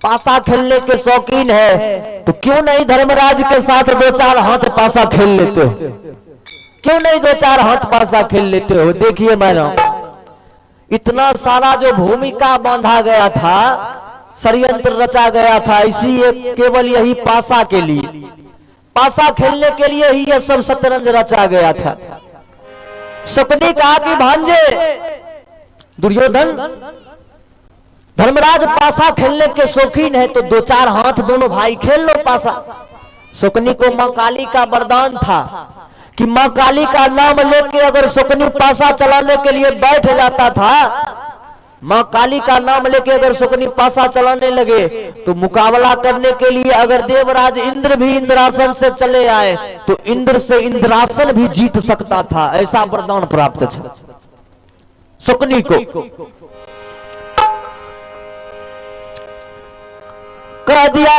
पासा खेलने के शौकीन है, तो क्यों नहीं धर्मराज के साथ 2-4 हाथ पासा खेल लेते हो, क्यों नहीं 2-4 हाथ पासा खेल लेते हो। देखिए मैडम, इतना सारा जो भूमिका बांधा गया था, षड्यंत्र रचा गया था, इसी केवल यही पासा के लिए, पासा खेलने के लिए ही यह सब शतरंज रचा गया था। शकुनी कहा कि भांजे दुर्योधन, धर्मराज पासा खेलने के शौकीन है, तो 2-4 हाथ दोनों भाई खेल लो पासा। शकुनी को मां काली का वरदान था कि मां काली का नाम लेके अगर शकुनी पासा चलाने के लिए बैठ जाता था, मां काली का नाम लेके अगर शकुनी पासा चलाने लगे, तो मुकाबला करने के लिए अगर देवराज इंद्र भी इंद्रासन से चले आए, तो इंद्र से इंद्रासन भी जीत सकता था, ऐसा वरदान प्राप्त था शकुनी को। कह दिया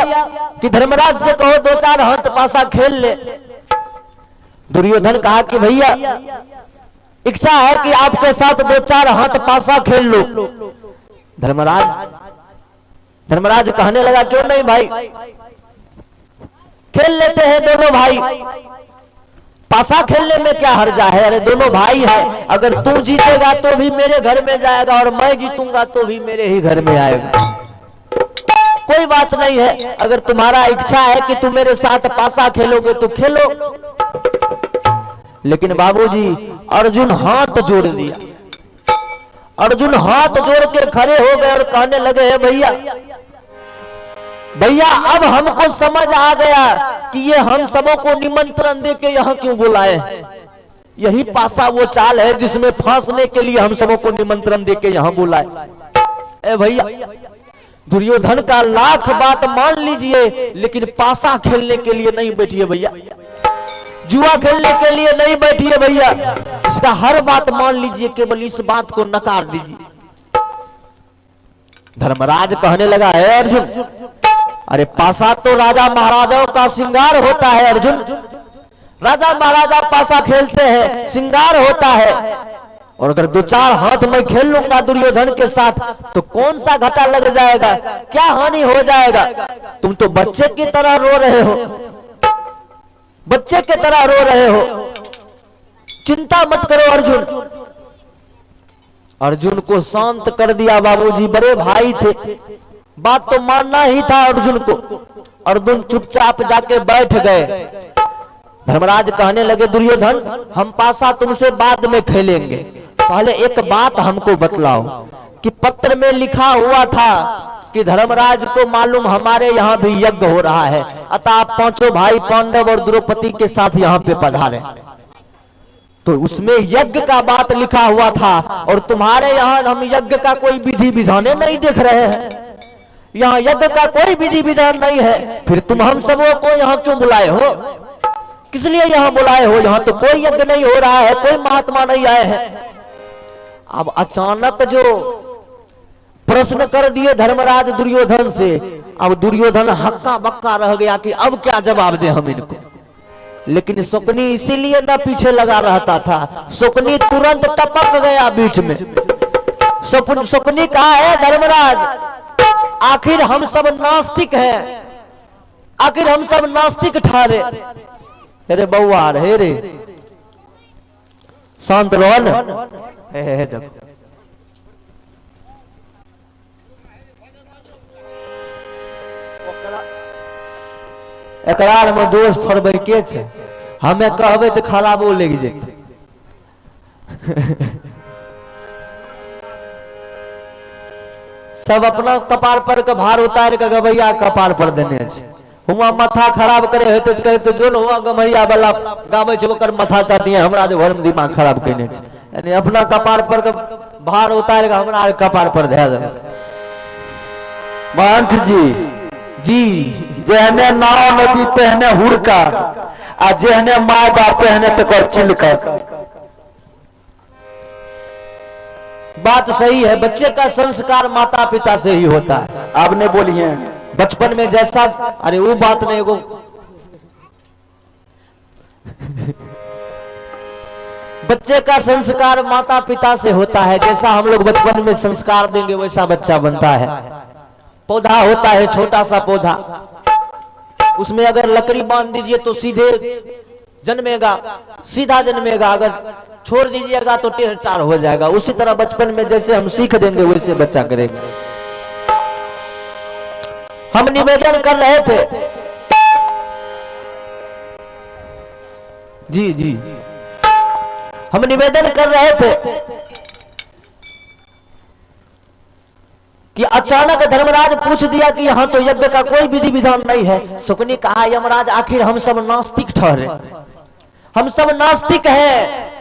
कि धर्मराज से कहो 2-4 हाथ पासा खेल ले। दुर्योधन कहा कि भैया इच्छा है कि आपके साथ 2-4 हाथ पासा खेल लो। धर्मराज कहने लगा क्यों नहीं भाई, खेल लेते हैं दोनों भाई, पासा खेलने में क्या हर्जा है, अरे दोनों भाई है, अगर तू जीतेगा तो भी मेरे घर में जाएगा और मैं जीतूंगा तो भी मेरे ही घर में आएगा, कोई बात नहीं है, अगर तुम्हारा इच्छा है कि तुम मेरे साथ पासा खेलोगे तो खेलो। लेकिन बाबूजी अर्जुन हाथ जोड़ दिया, अर्जुन हाथ जोड़ के खड़े हो गए और कहने लगे भैया भैया अब हमको समझ आ गया कि ये हम सबों को निमंत्रण दे के यहाँ क्यों बुलाए। यही पासा वो चाल है जिसमें फांसने के लिए हम सबों को निमंत्रण दे के यहाँ बुलाए। ए भैया, दुर्योधन का लाख बात मान लीजिए, लेकिन पासा खेलने के लिए नहीं बैठिए भैया, जुआ खेलने के लिए नहीं बैठिए भैया। इसका हर बात मान लीजिए, केवल इस बात को नकार दीजिए। धर्मराज कहने लगा, है अर्जुन, अरे पासा तो राजा महाराजाओं का श्रृंगार होता है अर्जुन। राजा महाराजा पासा खेलते हैं, श्रृंगार होता है, और अगर दो चार हाथ में खेल लूंगा दुर्योधन के साथ तो कौन सा घाटा लग जाएगा, क्या हानि हो जाएगा। तुम तो बच्चे की तरह रो रहे हो, बच्चे की तरह रो रहे हो, चिंता मत करो अर्जुन। अर्जुन को शांत कर दिया बाबूजी, बड़े भाई थे, बात तो मानना ही था अर्जुन को। अर्जुन चुपचाप जाके बैठ गए। धर्मराज कहने लगे, दुर्योधन हम पासा तुमसे बाद में खेलेंगे, पहले एक बात हमको बतलाओ कि पत्र में लिखा हुआ था कि धर्मराज को मालूम हमारे यहाँ भी यज्ञ हो रहा है, अतः आप पांचों भाई पांडव और द्रौपदी के साथ यहाँ पे पधारे। तो उसमें यज्ञ का बात लिखा हुआ था, और तुम्हारे यहाँ हम यज्ञ का कोई विधि विधान नहीं देख रहे हैं, यहाँ यज्ञ का कोई विधि विधान नहीं है, फिर तुम हम सबों को यहाँ क्यों बुलाए हो, किस लिए यहाँ बुलाए हो। यहाँ तो कोई यज्ञ नहीं हो रहा है, कोई महात्मा नहीं आए हैं। अब अचानक जो प्रश्न कर दिए धर्मराज दुर्योधन से, अब दुर्योधन हक्का बक्का रह गया कि अब क्या जवाब दे हम इनको। लेकिन शकुनी इसीलिए न पीछे लगा रहता था, शकुनी तुरंत टपक गया बीच में। शकुनी कहा, है धर्मराज, आखिर हम सब नास्तिक हैं, आखिर हम सब नास्तिक ठहरे। अरे बउआ रे रे, शांत रहो न। एकरार में दोस्त थोड़े के छे, हमें कहबे तो खराबो लग जेते। सब अपना कपार पर के भार उतार के गवैया कपार पर देने छे। हुआ माथा खराब करे हेते तो कहते जो न हुआ गमैया वाला गावे छे ओकर माथा चाटिए, हमरा जो घर में दिमाग खराब कइने छे। यानी अपना कपार पर के भार उतार के हमरा कपार पर धै दे। महंत जी जी, जेहने नाव नदी तेहने हुड़का, आ जेहने माय बाप तेहने तकर चिलका। बात सही है, बच्चे का संस्कार माता पिता से ही होता है। आपने बोलिए बचपन में जैसा, अरे वो बात नहीं, वो बच्चे का संस्कार माता पिता से होता है। जैसा हम लोग बचपन में संस्कार देंगे वैसा बच्चा बनता है। पौधा होता है, छोटा सा पौधा, उसमें अगर लकड़ी बांध दीजिए तो सीधे जन्मेगा, सीधा जन्मेगा, अगर छोड़ दीजिएगा तो टेढ़ टाढ़ हो जाएगा। उसी तरह बचपन में जैसे हम सीख देंगे वैसे बच्चा करेगा। हम निवेदन कर रहे थे, जी जी, हम निवेदन कर रहे थे कि अचानक धर्मराज पूछ दिया कि यहाँ तो यज्ञ का कोई विधि विधान नहीं है। शकुनी कहा, यमराज आखिर हम सब नास्तिक ठहरे, हम सब नास्तिक हैं,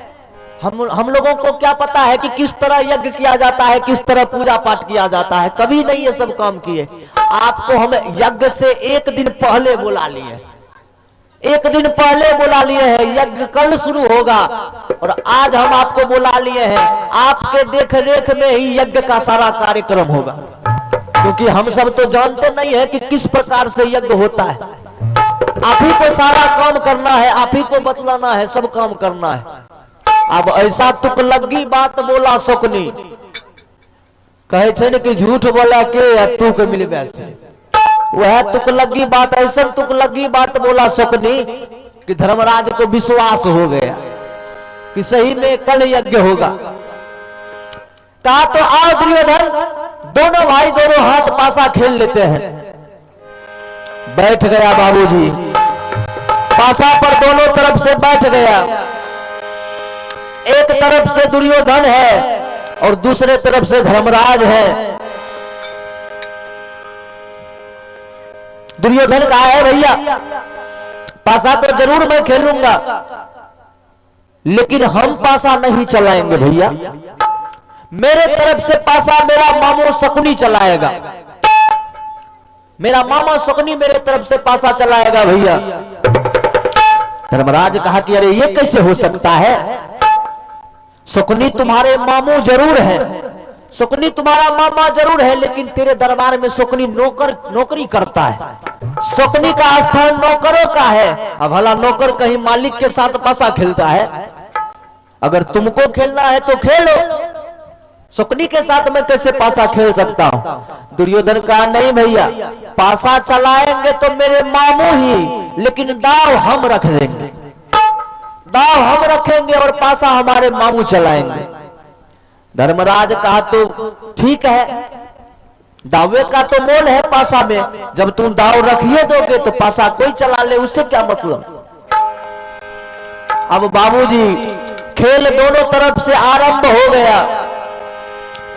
हम लोगों को क्या पता है कि किस तरह यज्ञ किया जाता है, किस तरह पूजा पाठ किया जाता है, कभी नहीं ये सब काम किए। आपको हम यज्ञ से एक दिन पहले बुला लिए, एक दिन पहले बुला लिए हैं, यज्ञ कल शुरू होगा और आज हम आपको बुला लिए हैं। आपके देख रेख में ही यज्ञ का सारा कार्यक्रम होगा, क्योंकि हम सब तो जानते नहीं है कि किस प्रकार से यज्ञ होता है। आप ही को सारा काम करना है, आप ही को बतलाना है, सब काम करना है। अब ऐसा तुकलगी बात बोला शकुनी, कहे छे न कि झूठ बोला के तू के मिलबे से, वह तुकलगी बात, ऐसा तुकलगी बात बोला शकुनी कि धर्मराज को विश्वास हो गया कि सही में कल यज्ञ होगा। कहा तो आओ दुर्योधन, दोनों भाई दोनों हाथ पासा खेल लेते हैं। बैठ गया बाबूजी, पासा पर दोनों तरफ से बैठ गया। एक तरफ से दुर्योधन है और दूसरे तरफ से धर्मराज है। दुर्योधन कहा है भैया पासा तो जरूर मैं खेलूंगा, लेकिन हम पासा नहीं चलाएंगे भैया, मेरे तरफ से पासा मेरा मामू शकुनी चलाएगा, मेरा मामा शकुनी मेरे तरफ से पासा चलाएगा भैया। धर्मराज कहा कि अरे ये कैसे हो सकता है, शकुनी तुम्हारे मामू जरूर है, शकुनी तुम्हारा मामा जरूर है, लेकिन तेरे दरबार में शकुनी नौकरी करता है, शकुनी का स्थान नौकरों का है। अब भला नौकर कहीं मालिक के साथ पासा खेलता है, अगर तुमको खेलना है तो खेलो, शकुनी के साथ मैं कैसे पासा खेल सकता हूं। दुर्योधन कहा नहीं भैया, पासा चलाएंगे तो मेरे मामू ही, लेकिन दाव हम रख देंगे, दाव हम रखेंगे और पासा हमारे मामू चलाएंगे। धर्मराज कहा तो ठीक है, दावे का तो मोल है पासा में, जब तुम दाव रखिए दोगे तो पासा कोई चला ले, उससे क्या मतलब। अब बाबूजी खेल दोनों तरफ से आरंभ हो गया,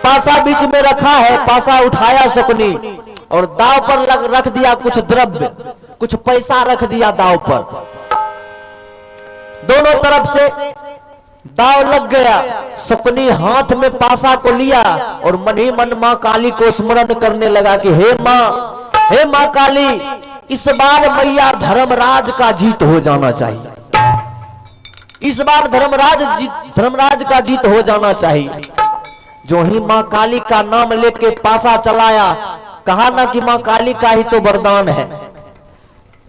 पासा बीच में रखा है, पासा उठाया शकुनी और दाव पर रख दिया कुछ द्रव्य, कुछ पैसा रख दिया दाव पर, दोनों तरफ से दाव लग गया। शकुनी हाथ में पासा को लिया और मन ही मन मां काली को स्मरण करने लगा कि हे मां काली, इस बार मैया धर्मराज का जीत हो जाना चाहिए, इस बार धर्मराज का जीत हो जाना चाहिए। जो ही मां काली का नाम लेके पासा चलाया, कहा ना कि मां काली का ही तो वरदान है,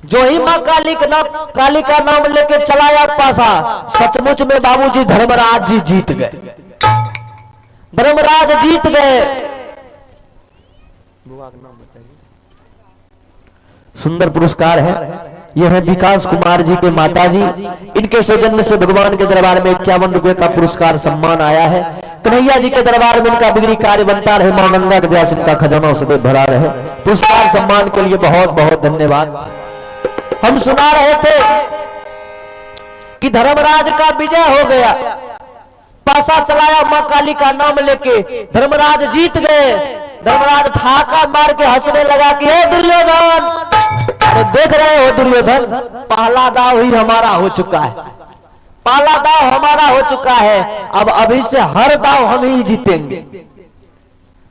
जो ही मां काली का नाम लेके चलाया पासा, सचमुच में बाबूजी धर्मराज जी जीत गए, धर्मराज जीत गए। सुंदर पुरस्कार है, यह है विकास कुमार जी के माता जी, इनके सौजन्य से भगवान के दरबार में 51 रुपए का पुरस्कार सम्मान आया है। कन्हैया जी के दरबार में इनका बिगड़ी कार्य बनता रहे, मां गंगा के व्यास इनका खजाना सदैव भरा रहे। पुरस्कार सम्मान के लिए बहुत बहुत धन्यवाद। हम सुना रहे थे कि धर्मराज का विजय हो गया, पासा चलाया मां काली का नाम लेके, धर्मराज जीत गए। धर्मराज ठाका मार के हंसने लगा कि हे दुर्योधन, अरे देख रहे हो दुर्योधन, पहला दाव ही हमारा हो चुका है, पहला दाव हमारा हो चुका है, अब अभी से हर दाव हम ही जीतेंगे।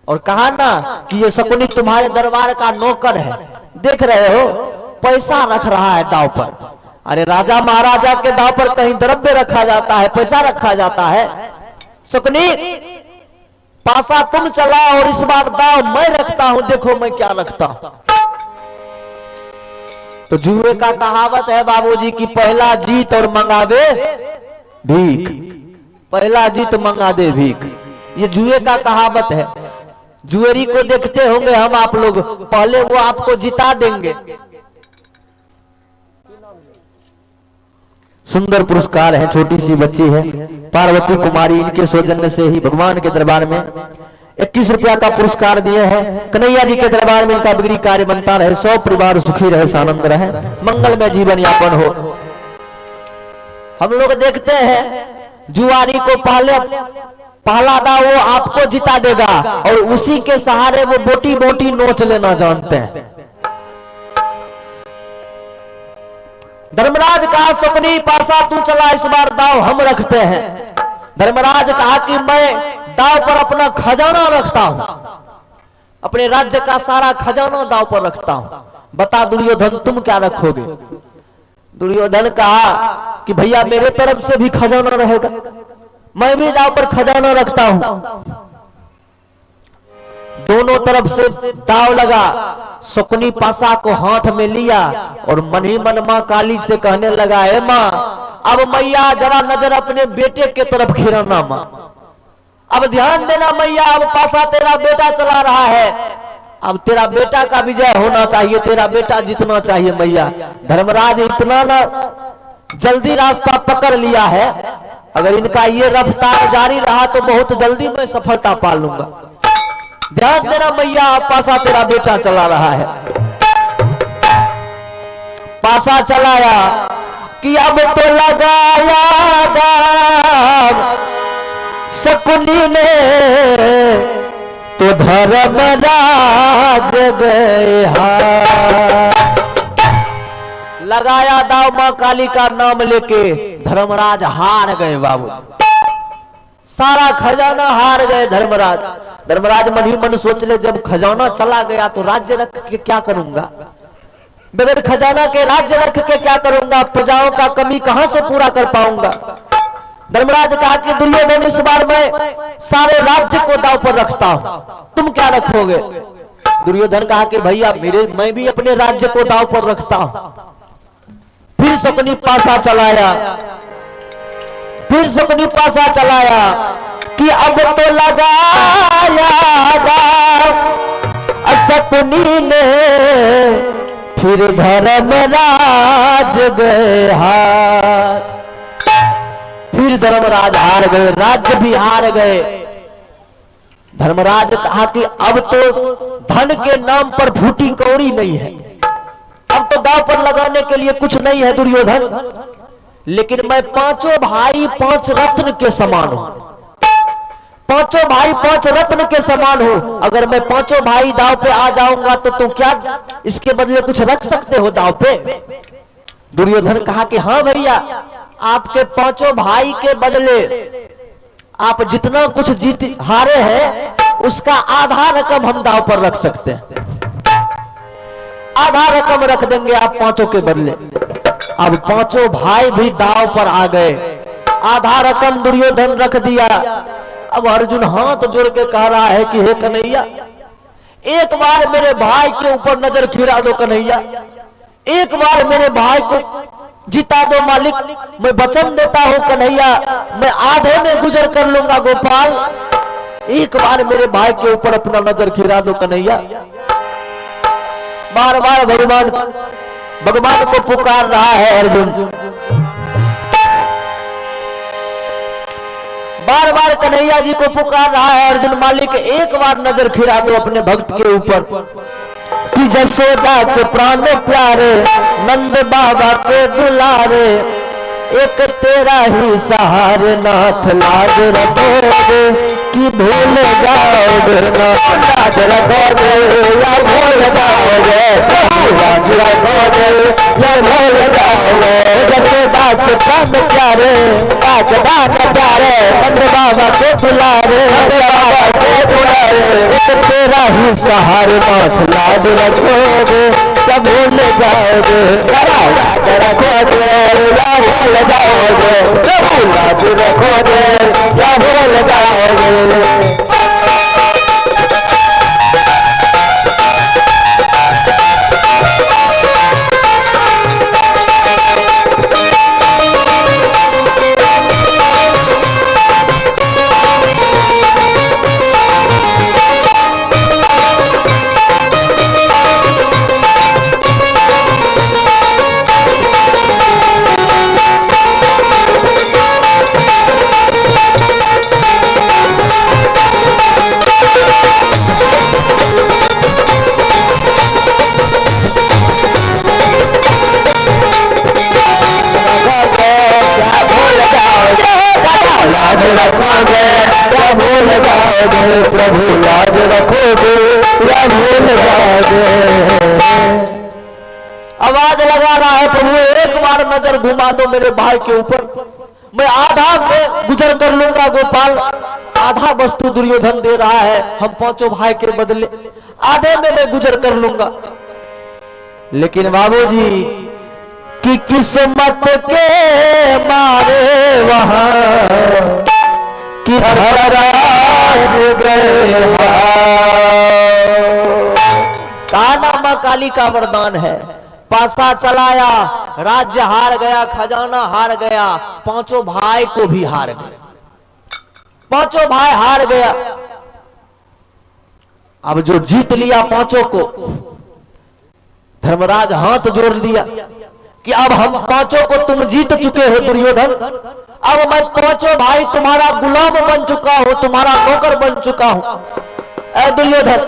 और कहा ना कि ये शकुनी तुम्हारे दरबार का नौकर है, देख रहे हो पैसा रख रहा है दाव पर। अरे राजा महाराजा के दाव पर कहीं द्रव्य रखा जाता है, पैसा रखा जाता है। शकुनी पासा तुम चला और इस बार दाव मैं रखता हूं, देखो मैं क्या रखता हूं। तो जुए का कहावत है बाबूजी की पहला जीत और मंगावे भीख, पहला जीत मंगा दे भीख, ये जुए का कहावत है। जुएरी को देखते होंगे हम आप लोग, पहले वो आपको जिता देंगे। सुंदर पुरस्कार है, छोटी सी बच्ची है पार्वती कुमारी, इनके सौजन्य से ही भगवान के दरबार में 21 रुपया का पुरस्कार दिए हैं। कन्हैया जी के दरबार में इनका बिगड़ी कार्य बनता रहे, 100 परिवार सुखी रहे, सानंद रहे, मंगल में जीवन यापन हो। हम लोग देखते हैं जुआरी को पहला दाव वो आपको जिता देगा और उसी के सहारे वो बोटी बोटी नोच लेना जानते हैं। धर्मराज कहा शकुनी पासा तू चला, इस बार दाव हम रखते हैं। धर्मराज कहा कि मैं दाव पर अपना खजाना रखता हूं, अपने राज्य का सारा खजाना दाव पर रखता हूं, बता दुर्योधन तुम क्या रखोगे। दुर्योधन कहा कि भैया मेरे तरफ से भी खजाना रहेगा, मैं भी दाव पर खजाना रखता हूं। दोनों तरफ से दाव लगा, शकुनी पासा को हाथ में लिया और मन ही मन मां काली से कहने लगा, हे मां अब मैया जरा नजर अपने बेटे के तरफ खिराना, मां अब ध्यान देना मैया, अब पासा तेरा बेटा चला रहा है, अब तेरा बेटा का विजय होना चाहिए, तेरा बेटा जीतना चाहिए मैया। धर्मराज इतना ना जल्दी रास्ता पकड़ लिया है, अगर इनका ये रफ्तार जारी रहा तो बहुत जल्दी मैं सफलता पा लूंगा। ध्यान देना मैया, पासा तेरा बेटा चला रहा है। पासा चलाया कि अब तो लगाया दाव शकुनी ने, तो धर्मराज गए हार। लगाया दाव मां काली का नाम लेके, धर्मराज हार गए बाबू, सारा खजाना हार गए धर्मराज। धर्मराज मन ही मन सोच ले, जब खजाना चला गया तो राज्य रख के क्या करूंगा, बगैर खजाना के राज्य रख के क्या करूंगा, प्रजाओं का कमी कहां से पूरा कर पाऊंगा। धर्मराज कहा कि दुर्योधन इस बार मैं सारे राज्य को दांव पर रखता हूं, तुम क्या रखोगे। दुर्योधन कहा कि भैया मैं भी अपने राज्य को दांव पर रखता हूं। फिर शकुनी पासा चलाया, फिर शकुनी पासा चलाया कि अब तो लगाया शकुनी ने, फिर धर्मराज गए हार। फिर धर्मराज हार गए, राज्य भी हार गए। धर्मराज कहा कि अब तो धन के नाम पर फूटी कौड़ी नहीं है, अब तो दांव पर लगाने के लिए कुछ नहीं है दुर्योधन, लेकिन मैं पांचों भाई पांच रत्न के समान हूं, पांचों भाई पांच रत्न के समान हूं। अगर मैं पांचों भाई दांव पे आ जाऊंगा तो तुम क्या इसके बदले कुछ रख सकते हो दांव पे। दुर्योधन कहा कि हाँ भैया, आपके पांचों भाई के बदले आप जितना कुछ जीत हारे हैं उसका आधा रकम हम दांव पर रख सकते हैं, आधा रकम रख देंगे आप पांचों के बदले। अब पांचों भाई भी दांव पर आ गए, आधा रकम दुर्योधन रख दिया। अब अर्जुन हाथ जोड़ के कह रहा है कि हे कन्हैया, एक बार मेरे भाई के ऊपर नजर फिरा दो कन्हैया, एक बार मेरे भाई को जिता दो मालिक, मैं वचन देता हूं कन्हैया, मैं आधे में गुजर कर लूंगा गोपाल, एक बार मेरे भाई के ऊपर अपना नजर फिरा दो कन्हैया। बार बार भगवान को पुकार रहा है अर्जुन, बार बार कन्हैया जी को पुकार रहा है अर्जुन, मालिक एक बार नजर फिरा दो अपने भक्त के ऊपर। कि जसोदा के प्राण प्यारे, नंद बाबा के दुलारे, एक तेरा ही सहारे नाथ लाज रखोगे, कि भूल जाओगे ना लाज रखोगे, या भूल जाओगे लाज रखोगे, या भूल जाओगे। जसोदा के प्राण प्यारे, राजदान प्यारे, नंद बाबा के दुलारे, एक तेरा ही सहारे नाथ लाज रखोगे, क्या भूल जाओगे लाज रखोगे, या भूल जाओगे, प्रभु लाज रखोगे, या भूल जाओगे। प्रभु लाज रखोगे, या भूल जाओगे। आवाज लगा रहा है प्रभु, एक बार नजर घुमा दो मेरे भाई के ऊपर, मैं आधा में गुजर कर लूंगा गोपाल। आधा वस्तु दुर्योधन दे रहा है, हम पांचों भाई के बदले आधे में मैं गुजर कर लूंगा। लेकिन बाबूजी की किस्मत के मारे वहां कि धर्मराज गए। काना मां काली का वरदान है, पासा चलाया, राज्य हार गया, खजाना हार गया, पांचों भाई को भी हार गया, पांचों भाई हार गया। अब जो जीत लिया पांचों को, धर्मराज हाथ जोड़ लिया कि अब हम पांचों को तुम जीत चुके हो दुर्योधन, अब मैं पांचों भाई तुम्हारा गुलाम बन चुका हूं, तुम्हारा नौकर बन चुका हूं। ऐ दुर्योधन,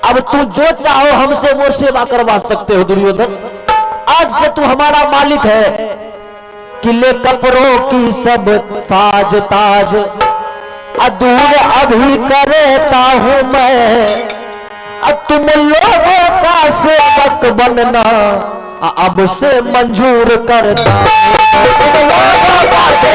अब तू जो चाहो हमसे वो सेवा करवा सकते हो दुर्योधन, आज से तू हमारा मालिक है। किले कपड़ों की सब साज ताज दूर अभी करता हूं मैं, तुम लोगों का सेवक बनना अब से मंजूर करता मंजूर करता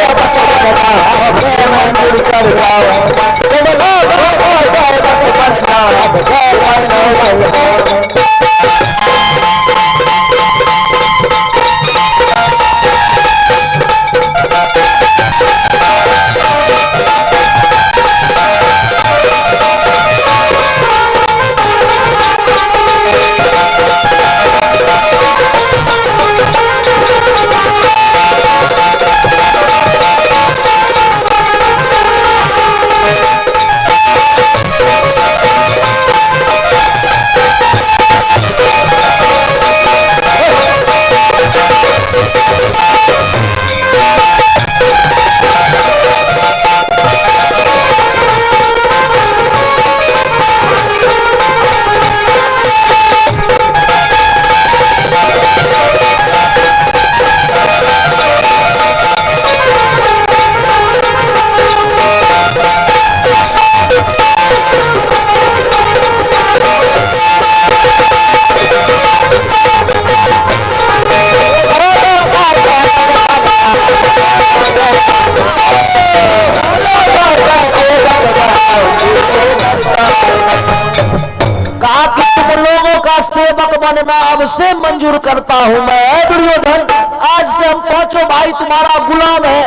सेवक बनना अब से मंजूर करता हूं मैं। दुर्योधन, आज से हम पांचों भाई तुम्हारा गुलाम है।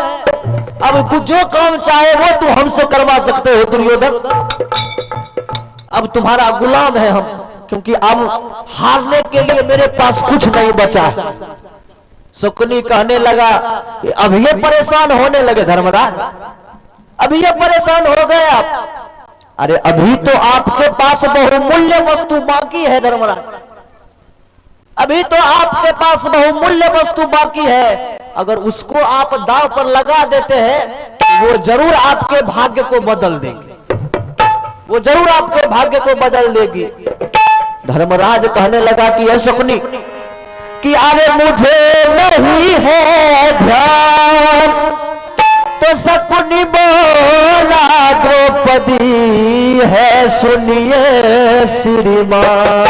अब तू जो काम चाहे वो तू हमसे करवा सकते हो दुर्योधन। अब तुम्हारा गुलाम है हम, क्योंकि अब हारने के लिए मेरे पास कुछ नहीं बचा। शुकनी कहने लगा कि अब ये परेशान होने लगे धर्मराज, अभी ये परेशान हो गए आप। अरे अभी तो आपके पास बहुमूल्य वस्तु बाकी है धर्मराज, अभी तो आपके पास बहुमूल्य वस्तु बाकी है। अगर उसको आप दांव पर लगा देते हैं वो जरूर आपके भाग्य को बदल देगी, वो जरूर आपके भाग्य को बदल देगी। धर्मराज कहने लगा कि ऐ शकुनी कि अरे मुझे नहीं है ध्यान, तो शकुनी बोला द्रौपदी है सुनिए श्रीमान।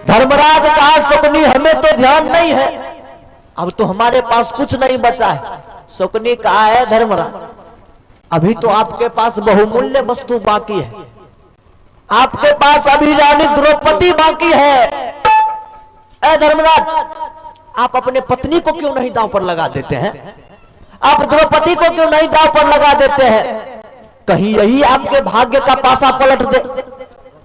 धर्मराज कहा शकुनी हमें तो ध्यान नहीं है, अब तो हमारे पास कुछ नहीं बचा है। शकुनी कहा है धर्मराज अभी तो आपके पास बहुमूल्य वस्तु बाकी है, आपके पास अभी रानी द्रौपदी बाकी है। ऐ धर्मराज आप अपने पत्नी को क्यों नहीं दांव पर लगा देते हैं, आप द्रौपदी को क्यों नहीं दांव पर लगा देते हैं, कहीं यही आपके भाग्य का पासा पलट दे।